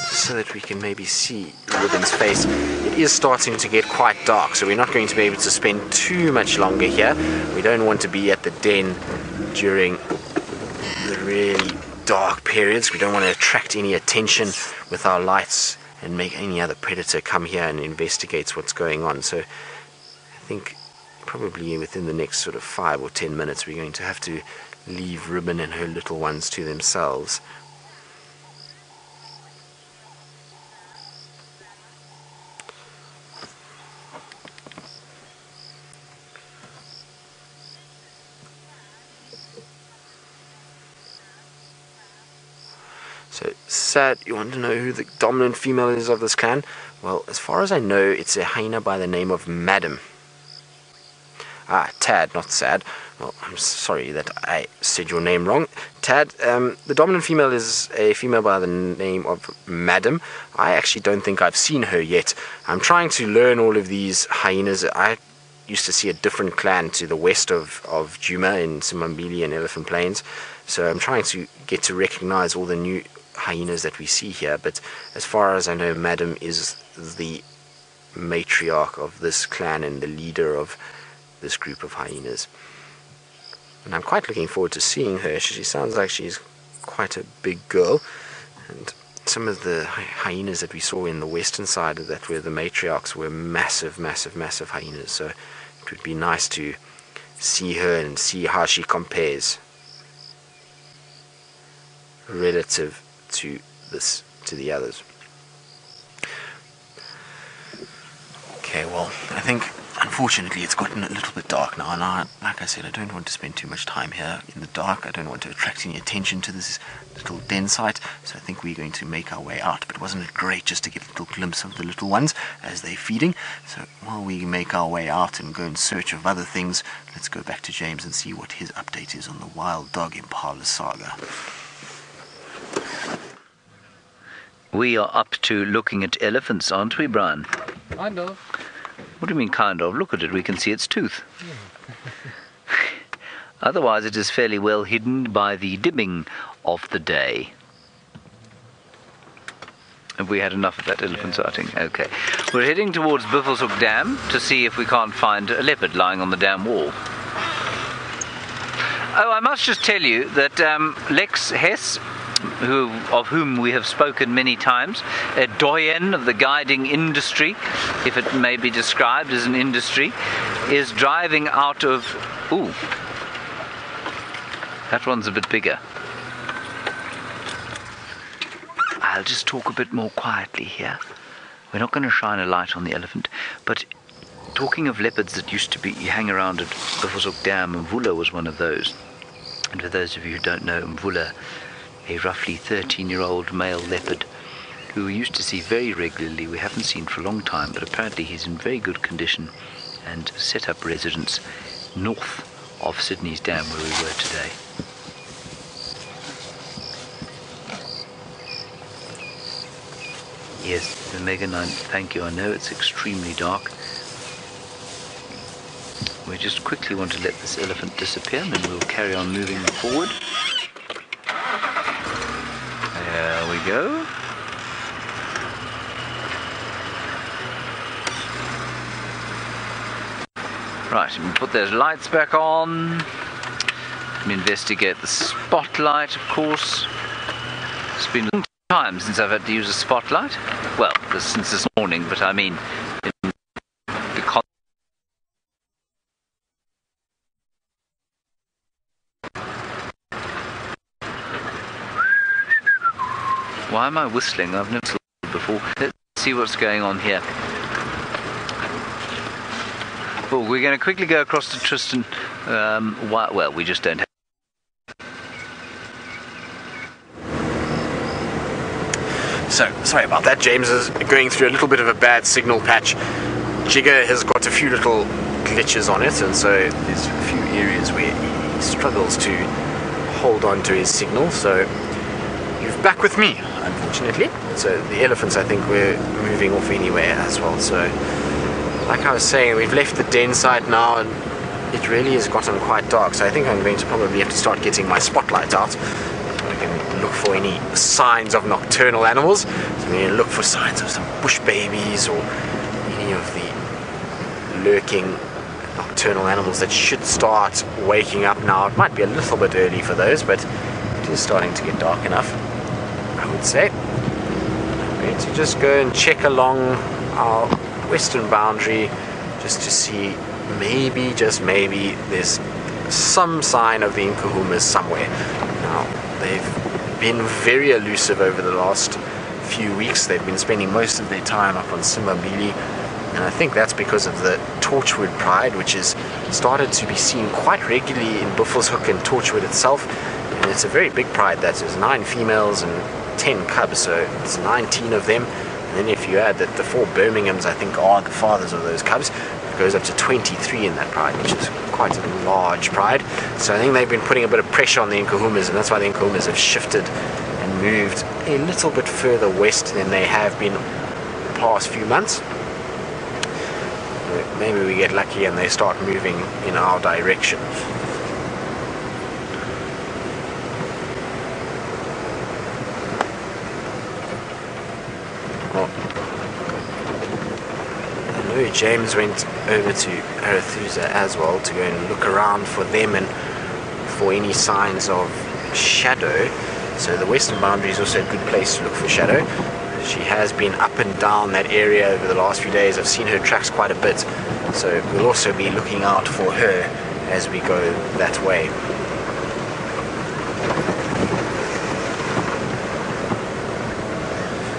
so that we can maybe see Ribbon's face. It is starting to get quite dark, so we're not going to be able to spend too much longer here. We don't want to be at the den during the really dark periods. We don't want to attract any attention with our lights and make any other predator come here and investigate what's going on. So I think probably within the next sort of 5 or 10 minutes we're going to have to leave Ribbon and her little ones to themselves. So, Sad, you want to know who the dominant female is of this clan? Well, as far as I know, it's a hyena by the name of Madam. Tad, not Sad. Well, I'm sorry that I said your name wrong. Tad, the dominant female is a female by the name of Madam. I actually don't think I've seen her yet. I'm trying to learn all of these hyenas. I used to see a different clan to the west of Djuma in Simambili and Elephant Plains. So I'm trying to get to recognize all the new hyenas that we see here. But as far as I know, Madam is the matriarch of this clan and the leader of this group of hyenas. And I'm quite looking forward to seeing her. She sounds like she's quite a big girl. And some of the hyenas that we saw in the western side of that, where the matriarchs were massive hyenas, so it would be nice to see her and see how she compares relative to the others. Okay, well, I think unfortunately it's gotten a little bit dark now, and like I said, I don't want to spend too much time here in the dark. I don't want to attract any attention to this little den site, so I think we're going to make our way out. But wasn't it great just to get a little glimpse of the little ones as they're feeding? So while we make our way out and go in search of other things, let's go back to James and see what his update is on the wild dog Impala saga. We are up to looking at elephants, aren't we, Brian? Kind of. What do you mean, kind of? Look at it, we can see its tooth. Otherwise, it is fairly well hidden by the dimming of the day. Have we had enough of that elephant sighting? Okay. We're heading towards Buffelshoek Dam to see if we can't find a leopard lying on the dam wall. Oh, I must just tell you that Lex Hess, of whom we have spoken many times, a doyen of the guiding industry, if it may be described as an industry, is driving out of... Ooh, that one's a bit bigger. I'll just talk a bit more quietly here. We're not going to shine a light on the elephant, but talking of leopards that used to hang around at Buffelshoek Dam, Mvula was one of those. And for those of you who don't know, Mvula, a roughly 13-year-old male leopard who we used to see very regularly. We haven't seen for a long time, but apparently he's in very good condition and set up residence north of Sydney's dam where we were today. Yes, the Mega 9, thank you. I know it's extremely dark. We just quickly want to let this elephant disappear and then we'll carry on moving forward. There we go. Right, and we'll put those lights back on. And investigate the spotlight, of course. It's been a long time since I've had to use a spotlight. Well, since this morning, but I mean in the Why am I whistling? I've never whistled before. Let's see what's going on here. Oh, we're going to quickly go across to Tristan. Well, we just don't have... So, sorry about that. James is going through a little bit of a bad signal patch. Jigger has got a few little glitches on it, and so there's a few areas where he struggles to hold on to his signal. So you're back with me, unfortunately. So the elephants, I think, we're moving off anyway as well. So like I was saying, we've left the den site now, and it really has gotten quite dark. So I think I'm going to probably have to start getting my spotlight out. I can look for any signs of nocturnal animals. So I'm going to look for signs of some bush babies or any of the lurking nocturnal animals that should start waking up now. It might be a little bit early for those, but it is starting to get dark enough, I would say. I'm going to just go and check along our western boundary just to see maybe, just maybe, there's some sign of the Nkuhumas somewhere. Now, they've been very elusive over the last few weeks. They've been spending most of their time up on Simbambili, and I think that's because of the Torchwood Pride, which has started to be seen quite regularly in Buffelshoek and Torchwood itself. And it's a very big pride. There's 9 females and 10 cubs, so it's 19 of them. And then if you add that the 4 Birminghams, I think, are the fathers of those cubs, it goes up to 23 in that pride, which is quite a large pride. So I think they've been putting a bit of pressure on the Nkuhumas, and that's why the Nkuhumas have shifted and moved a little bit further west than they have been the past few months. Maybe we get lucky and they start moving in our direction. I know James went over to Arathusa as well to go and look around for them and for any signs of shadow. So the western boundary is also a good place to look for Shadow. She has been up and down that area over the last few days. I've seen her tracks quite a bit, so we'll also be looking out for her as we go that way.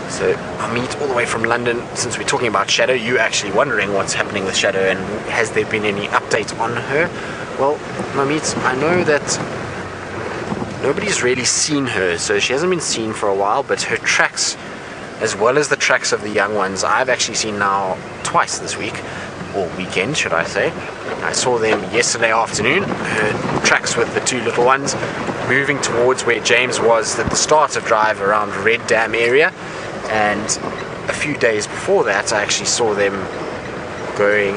So Amit, all the way from London. Since we're talking about Shadow, you actually wondering what's happening with Shadow and has there been any update on her? Well, Amit, I know that nobody's really seen her, so she hasn't been seen for a while, but her tracks, as well as the tracks of the young ones, I've actually seen now twice this week, or weekend should I say. I saw them yesterday afternoon, her tracks with the two little ones, moving towards where James was at the start of drive around Red Dam area, and a few days before that I actually saw them going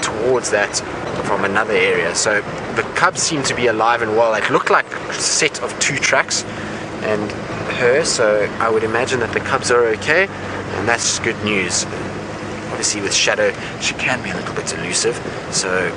towards that from another area. So the cubs seem to be alive and well. It looked like a set of two tracks and her, so I would imagine that the cubs are okay, and that's good news. Obviously with Shadow, she can be a little bit elusive, so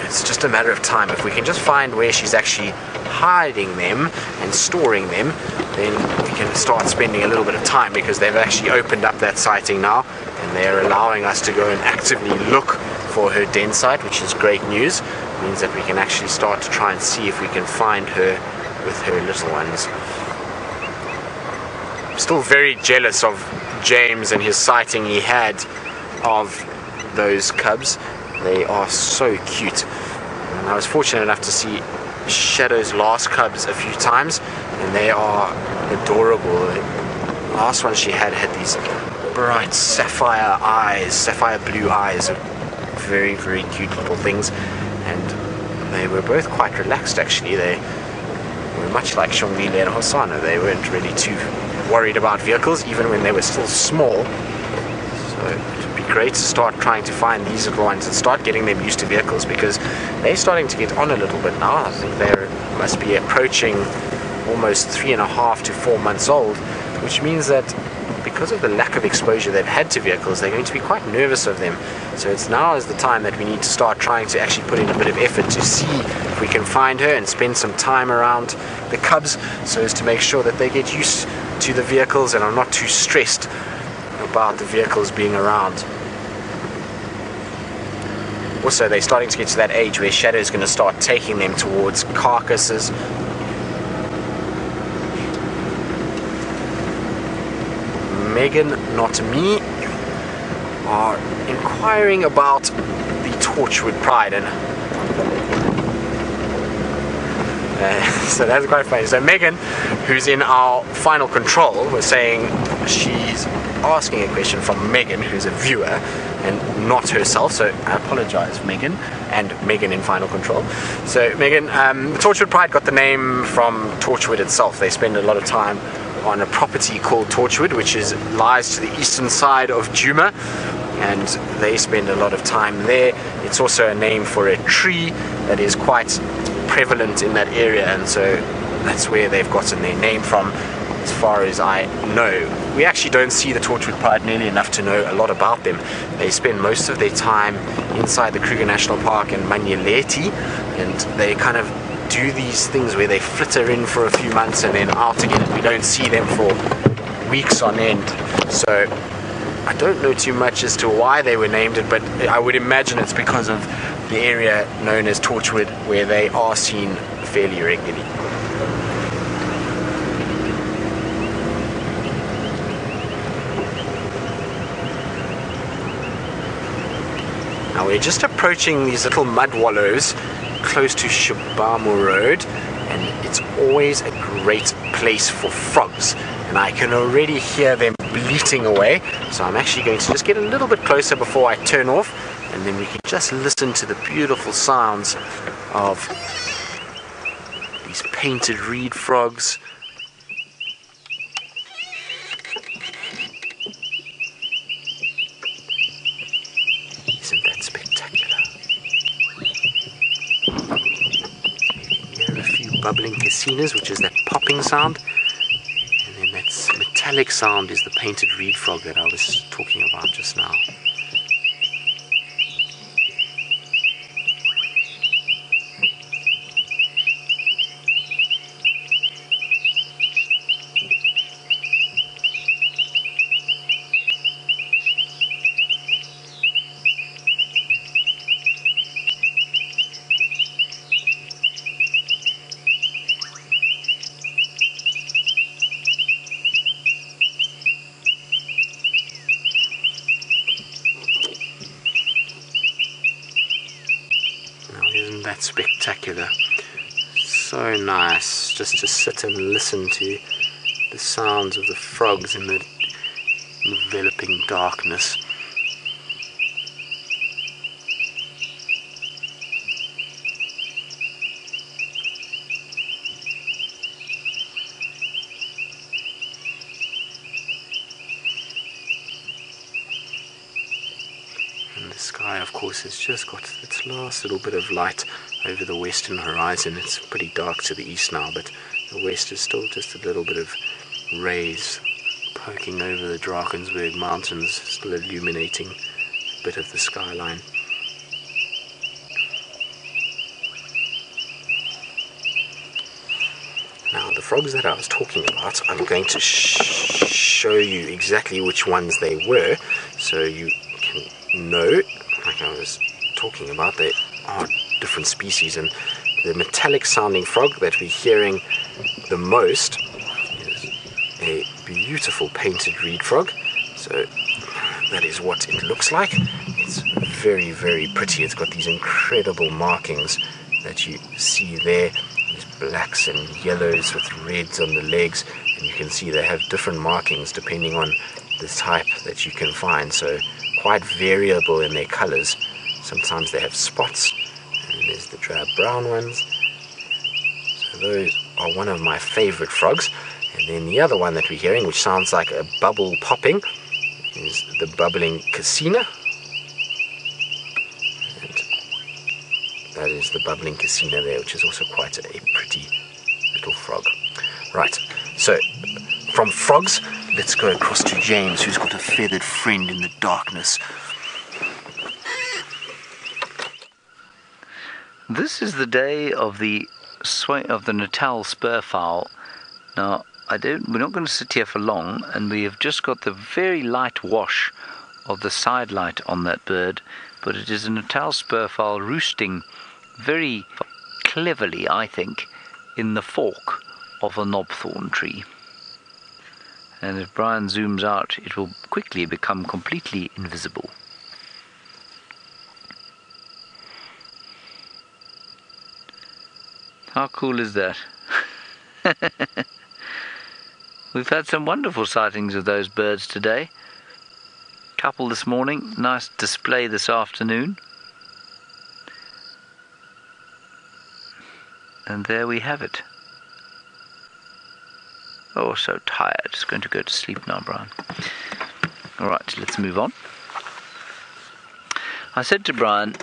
it's just a matter of time. If we can just find where she's actually hiding them and storing them, then we can start spending a little bit of time, because they've actually opened up that sighting now and they're allowing us to go and actively look for her den site, which is great news. It means that we can actually start to try and see if we can find her with her little ones. I'm still very jealous of James and his sighting he had of those cubs. They are so cute, and I was fortunate enough to see Shadow's last cubs a few times, and they are adorable. The last one she had these bright sapphire eyes, sapphire blue eyes, very, very cute little things, and they were both quite relaxed actually. They were much like Shongile and Hosana. They weren't really too worried about vehicles, even when they were still small. So it would be great to start trying to find these little ones and start getting them used to vehicles, because they're starting to get on a little bit now. I think they must be approaching almost 3.5 to 4 months old, which means that because of the lack of exposure they've had to vehicles, they're going to be quite nervous of them. So it's now is the time that we need to start trying to actually put in a bit of effort to see if we can find her and spend some time around the cubs, so as to make sure that they get used to the vehicles and are not too stressed about the vehicles being around. Also, they're starting to get to that age where Shadow is going to start taking them towards carcasses. Megan, not me, are inquiring about the Torchwood Pride, and so that's quite funny. So Megan, who's in our final control, was saying she's asking a question from Megan, who's a viewer and not herself, so I apologize, Megan, and Megan in final control. So Megan, Torchwood Pride got the name from Torchwood itself. They spend a lot of time on a property called Torchwood, which lies to the eastern side of Djuma, and they spend a lot of time there. It's also a name for a tree that is quite prevalent in that area, and so that's where they've gotten their name from, as far as I know. We actually don't see the Torchwood Pride nearly enough to know a lot about them. They spend most of their time inside the Kruger National Park in Manyeleti, and they kind of do these things where they flitter in for a few months and then out again. We don't see them for weeks on end, so I don't know too much as to why they were named it, but I would imagine it's because of the area known as Torchwood, where they are seen fairly regularly. Now we're just approaching these little mud wallows close to Shabamu Road, and it's always a great place for frogs, and I can already hear them bleating away. So I'm actually going to just get a little bit closer before I turn off, and then we can just listen to the beautiful sounds of these painted reed frogs. Isn't that spectacular? You can hear a few bubbling casinas, which is that popping sound, and then that metallic sound is the painted reed frog that I was talking about just now. spectacular. So nice just to sit and listen to the sounds of the frogs in the enveloping darkness. And the sky, of course, has just got its last little bit of light over the western horizon. It's pretty dark to the east now, but the west is still just a little bit of rays poking over the Drakensberg mountains, still illuminating a bit of the skyline. Now the frogs that I was talking about, I'm going to show you exactly which ones they were, so you can know, like I was talking about, they are different species, and the metallic sounding frog that we're hearing the most is a beautiful painted reed frog. So that is what it looks like. It's very, very pretty. It's got these incredible markings that you see there, these blacks and yellows with reds on the legs, and you can see they have different markings depending on the type that you can find, so quite variable in their colors. Sometimes they have spots, and there's the drab brown ones. So those are one of my favorite frogs. And then the other one that we're hearing, which sounds like a bubble popping, is the bubbling Casina. And that is the bubbling Casina there, which is also quite a pretty little frog. Right, so from frogs, let's go across to James, who's got a feathered friend in the darkness. This is the day of the Natal Spurfowl. Now, we're not going to sit here for long, and we have just got the very light wash of the side light on that bird, but it is a Natal Spurfowl roosting very cleverly, I think, in the fork of a knobthorn tree. And if Brian zooms out, it will quickly become completely invisible. How cool is that? We've had some wonderful sightings of those birds today. Couple this morning, nice display this afternoon. And there we have it. Oh, so tired. Just going to go to sleep now, Brian. Alright, let's move on. I said to Brian,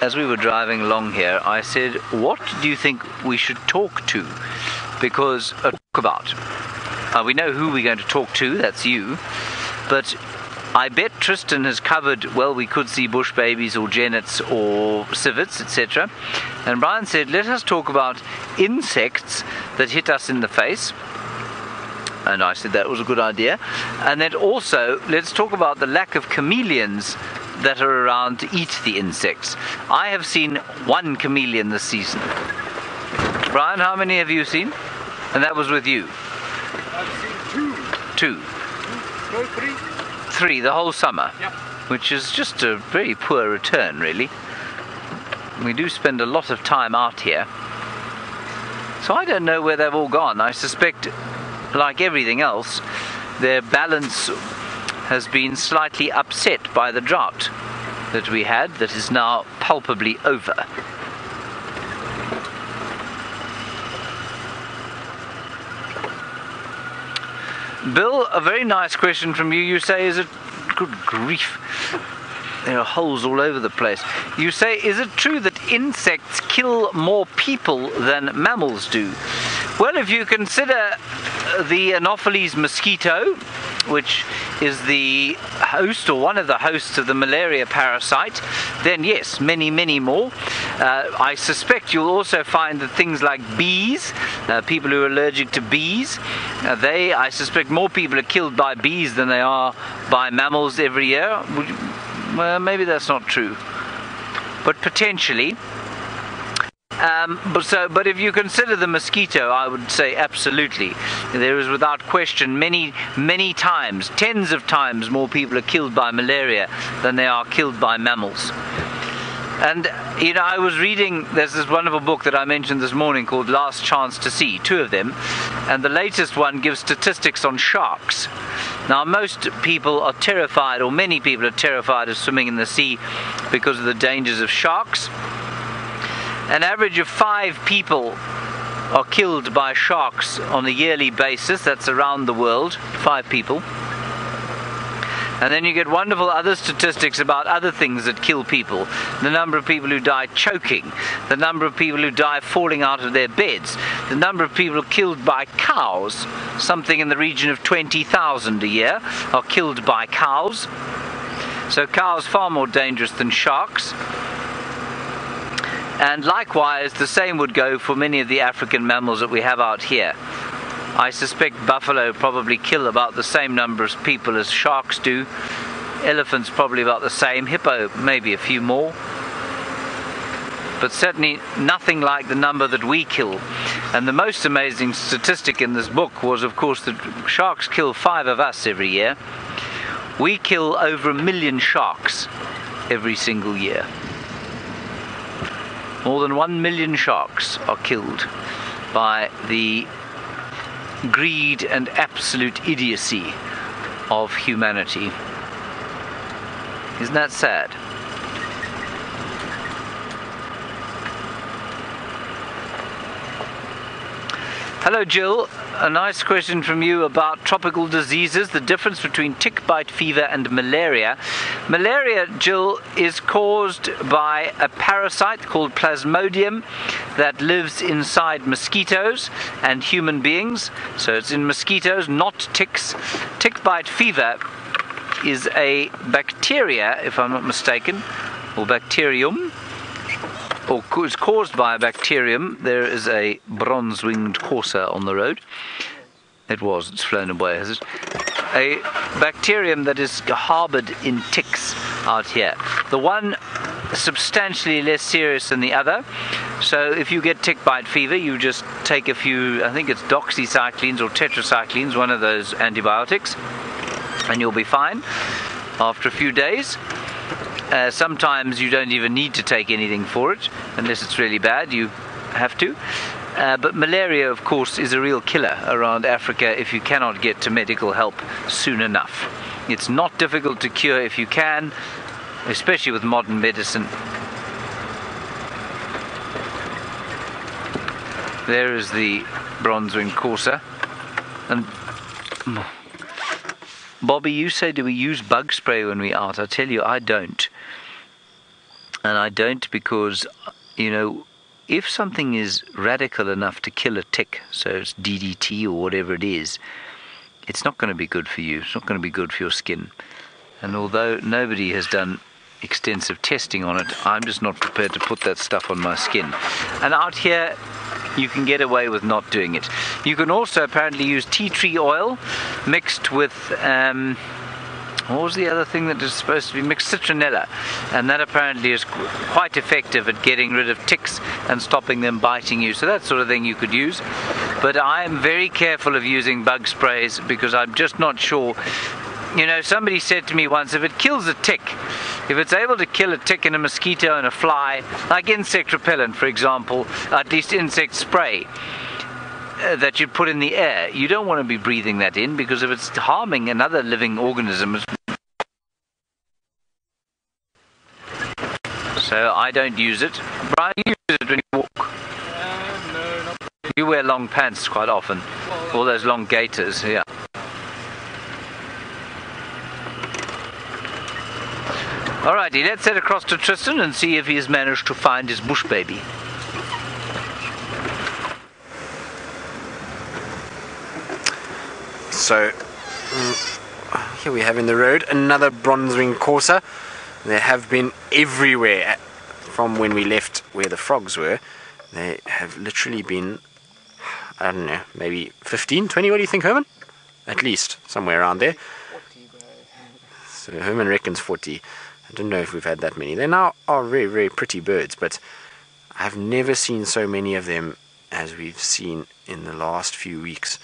as we were driving along here, I said, what do you think we should talk to? Because, talk about. We know who we're going to talk to, that's you. But I bet Tristan has covered, well, we could see bush babies or genets or civets, etc. And Brian said, let us talk about insects that hit us in the face. And I said that was a good idea. And then also, let's talk about the lack of chameleons that are around to eat the insects. I have seen one chameleon this season. Brian, how many have you seen? And that was with you? I've seen two. Two? No, three. Three, the whole summer? Yep. Which is just a very poor return, really. We do spend a lot of time out here. So I don't know where they've all gone. I suspect, like everything else, their balance has been slightly upset by the drought that we had, that is now palpably over. Bill, a very nice question from you. You say, is it... Good grief. There are holes all over the place. You say, is it true that insects kill more people than mammals do? Well, if you consider the Anopheles mosquito, which is the host or one of the hosts of the malaria parasite, then yes, many, many more. I suspect you'll also find that things like bees, people who are allergic to bees, I suspect more people are killed by bees than they are by mammals every year. Well, maybe that's not true, but potentially. But if you consider the mosquito, I would say absolutely. There is without question many times, tens of times more people are killed by malaria than they are killed by mammals. And, you know, I was reading, there's this wonderful book that I mentioned this morning called Last Chance to See, 2 of them, and the latest one gives statistics on sharks. Now, most people are terrified, or many people are terrified of swimming in the sea because of the dangers of sharks. An average of 5 people are killed by sharks on a yearly basis. That's around the world, 5 people. And then you get wonderful other statistics about other things that kill people. The number of people who die choking, the number of people who die falling out of their beds, the number of people killed by cows, something in the region of 20,000 a year are killed by cows. So cows far more dangerous than sharks. And likewise, the same would go for many of the African mammals that we have out here. I suspect buffalo probably kill about the same number of people as sharks do. Elephants probably about the same. Hippo maybe a few more. But certainly nothing like the number that we kill. And the most amazing statistic in this book was, of course, that sharks kill 5 of us every year. We kill over 1 million sharks every single year. More than 1 million sharks are killed by the greed and absolute idiocy of humanity. Isn't that sad? Hello Jill, a nice question from you about tropical diseases, the difference between tick bite fever and malaria. Malaria, Jill, is caused by a parasite called Plasmodium that lives inside mosquitoes and human beings. So it's in mosquitoes, not ticks. Tick bite fever is a bacteria, if I'm not mistaken, or bacterium, or is caused by a bacterium. There is a bronze-winged courser on the road. It's flown away, has it? A bacterium that is harbored in ticks out here. The one substantially less serious than the other. So if you get tick bite fever, you just take a few, I think it's doxycyclines or tetracyclines, one of those antibiotics, and you'll be fine after a few days. Sometimes you don't even need to take anything for it, unless it's really bad, you have to. But malaria, of course, is a real killer around Africa if you cannot get to medical help soon enough. It's not difficult to cure if you can, especially with modern medicine. There is the bronze-winged courser. And Bobby, you say, do we use bug spray when we're out? I tell you, I don't. And I don't because, you know, if something is radical enough to kill a tick, so it's DDT or whatever it is, it's not going to be good for you. It's not going to be good for your skin. And although nobody has done extensive testing on it, I'm just not prepared to put that stuff on my skin. And out here, you can get away with not doing it. You can also apparently use tea tree oil mixed with what was the other thing that is supposed to be mixed? Citronella. And that apparently is quite effective at getting rid of ticks and stopping them biting you. So that sort of thing you could use. But I am very careful of using bug sprays because I'm just not sure. You know, somebody said to me once, if it kills a tick, if it's able to kill a tick and a mosquito and a fly, like insect repellent, for example, at least insect spray, that you put in the air, you don't want to be breathing that in, because if it's harming another living organism. So I don't use it. Brian, you use it when you walk? No, not really. You wear long pants quite often. All those long gaiters, yeah. Alrighty, let's head across to Tristan and see if he has managed to find his bush baby. So here we have in the road another bronze-winged courser. They have been everywhere from when we left where the frogs were. They have literally been, I don't know, maybe 15, 20, what do you think, Herman? At least, somewhere around there. 40, bro. So Herman reckons 40. I don't know if we've had that many. They now are very, very pretty birds, but I've never seen so many of them as we've seen in the last few weeks.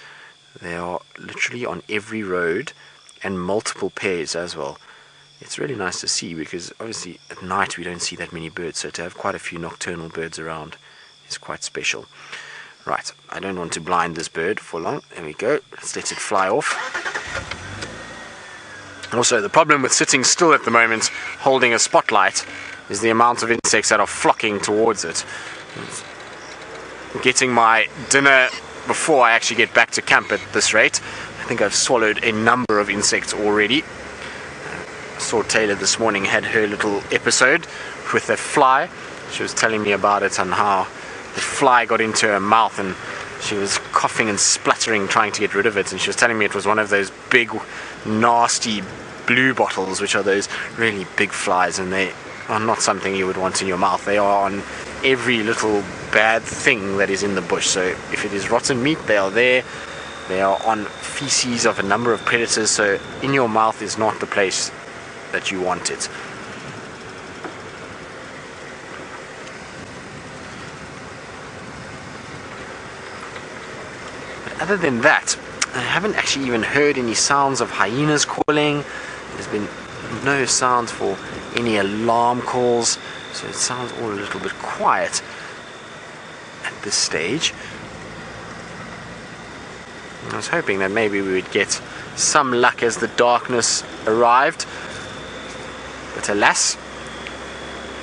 They are literally on every road, and multiple pairs as well. it's really nice to see, because obviously at night we don't see that many birds, so to have quite a few nocturnal birds around is quite special. Right, I don't want to blind this bird for long. There we go. Let's let it fly off. Also, the problem with sitting still at the moment, holding a spotlight, is the amount of insects that are flocking towards it. Getting my dinner before I actually get back to camp at this rate. I think I've swallowed a number of insects already. I saw Tayla this morning had her little episode with a fly. She was telling me about it and how the fly got into her mouth and she was coughing and spluttering trying to get rid of it, and she was telling me it was one of those big nasty blue bottles, which are those really big flies, and they are not something you would want in your mouth. They are on every little bad thing that is in the bush. So if it is rotten meat, they are there. They are on feces of a number of predators, so in your mouth is not the place that you want it. But other than that, I haven't actually even heard any sounds of hyenas calling. There's been no sounds for any alarm calls, so it sounds all a little bit quiet at this stage. I was hoping that maybe we would get some luck as the darkness arrived, but alas,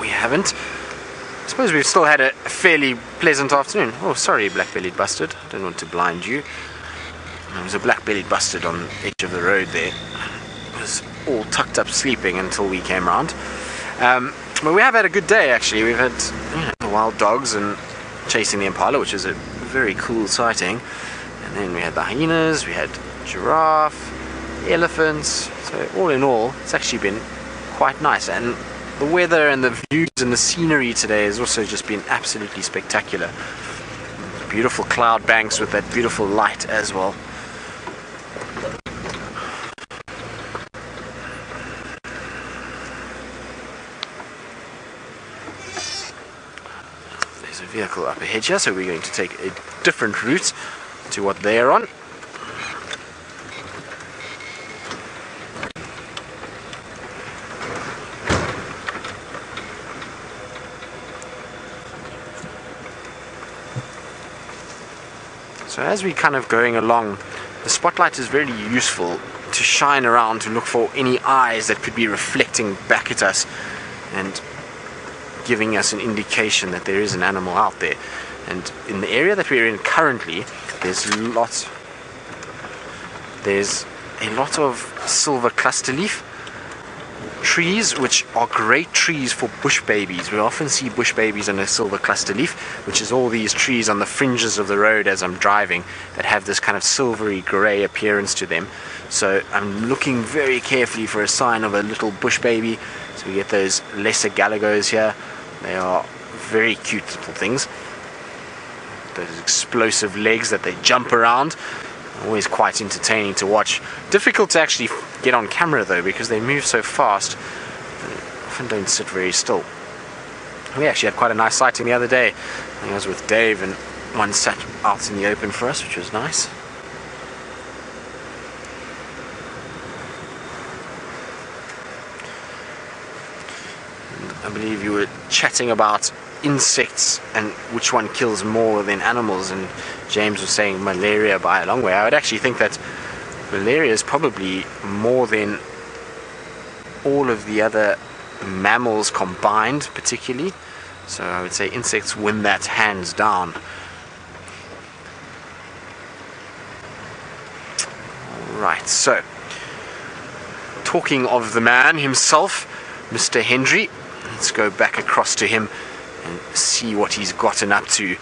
we haven't. I suppose we've still had a fairly pleasant afternoon. Oh, sorry, black-bellied bustard. I don't want to blind you. There was a black-bellied bustard on the edge of the road there. It was all tucked up sleeping until we came round. But we have had a good day, actually. We've had the wild dogs and chasing the Impala, which is a very cool sighting. And then we had the hyenas, we had giraffe, elephants. So all in all, it's actually been quite nice. And the weather and the views and the scenery today has also just been absolutely spectacular. Beautiful cloud banks with that beautiful light as well. There's a vehicle up ahead here, so we're going to take a different route to what they are on. So as we're kind of going along, the spotlight is really useful to shine around to look for any eyes that could be reflecting back at us and giving us an indication that there is an animal out there. And in the area that we're in currently, there's a lot of silver clusterleaf trees, which are great trees for bush babies. We often see bush babies in a silver clusterleaf, which is all these trees on the fringes of the road as I'm driving that have this kind of silvery grey appearance to them. So I'm looking very carefully for a sign of a little bush baby. So we get those lesser galagos here. They are very cute little things. Those explosive legs that they jump around. Always quite entertaining to watch. Difficult to actually get on camera though, because they move so fast. They often don't sit very still. We actually had quite a nice sighting the other day. I think I was with Dave and one sat out in the open for us, which was nice. And I believe you were chatting about insects and which one kills more than animals, and James was saying malaria by a long way. I would actually think that malaria is probably more than all of the other mammals combined, particularly. So I would say insects win that hands down. Right, so talking of the man himself, Mr. Hendry, let's go back across to him and see what he's gotten up to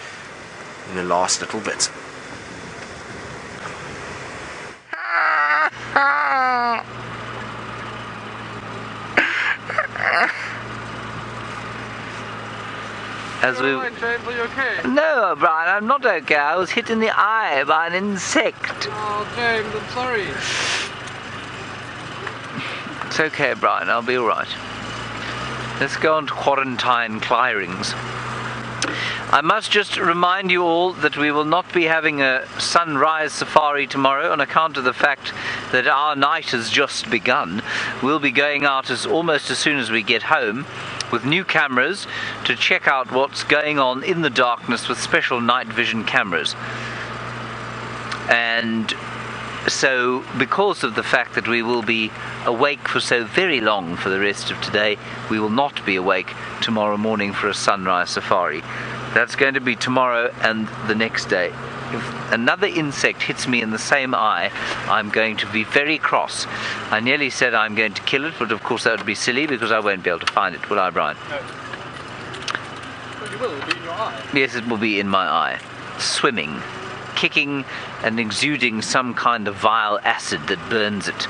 in the last little bit. As we... James, are you okay? No, Brian, I'm not okay. I was hit in the eye by an insect. Oh, James, I'm sorry. It's okay, Brian. I'll be all right. Let's go on to quarantine clearings. I must just remind you all that we will not be having a sunrise safari tomorrow on account of the fact that our night has just begun. We'll be going out almost as soon as we get home with new cameras to check out what's going on in the darkness with special night vision cameras. And so, because of the fact that we will be awake for so very long for the rest of today, we will not be awake tomorrow morning for a sunrise safari. That's going to be tomorrow and the next day. If another insect hits me in the same eye, I'm going to be very cross. I nearly said I'm going to kill it, but of course that would be silly because I won't be able to find it, will I, Brian? No. Well, you will. It'll be in your eye. Yes, it will be in my eye. Swimming, kicking and exuding some kind of vile acid that burns it.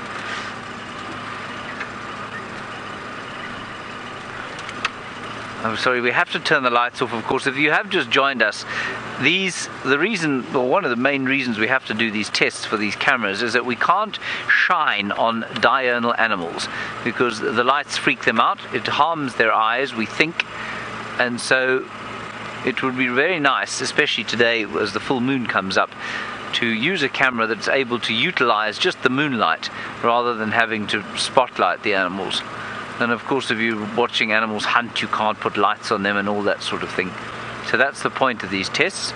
I'm sorry, we have to turn the lights off, of course. If you have just joined us, one of the main reasons we have to do these tests for these cameras is that we can't shine on diurnal animals because the lights freak them out. It harms their eyes, we think, and so it would be very nice, especially today as the full moon comes up, to use a camera that's able to utilize just the moonlight rather than having to spotlight the animals. And of course, if you're watching animals hunt, you can't put lights on them and all that sort of thing. So that's the point of these tests.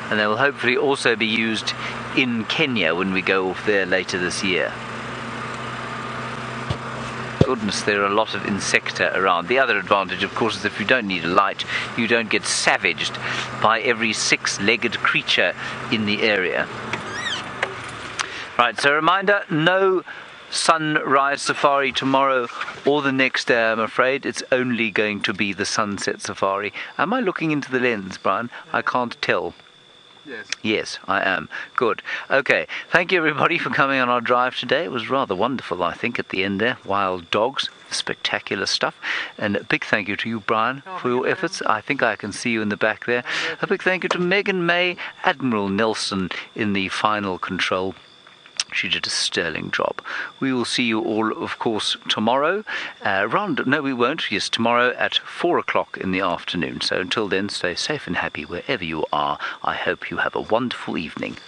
And they will hopefully also be used in Kenya when we go off there later this year. Goodness, there are a lot of insecta around. The other advantage, of course, is if you don't need a light, you don't get savaged by every six-legged creature in the area. Right, so a reminder, no sunrise safari tomorrow or the next day, I'm afraid. It's only going to be the sunset safari. Am I looking into the lens, Brian? I can't tell. Yes. Yes, I am. Good. Okay, thank you everybody for coming on our drive today. It was rather wonderful, I think, at the end there. Wild dogs, spectacular stuff. And a big thank you to you, Brian, for your efforts. I think I can see you in the back there. A big thank you to Megan May, Admiral Nelson in the final control. She did a sterling job. We will see you all, of course, tomorrow. No, we won't. Yes, tomorrow at 4 o'clock in the afternoon. So until then, stay safe and happy wherever you are. I hope you have a wonderful evening.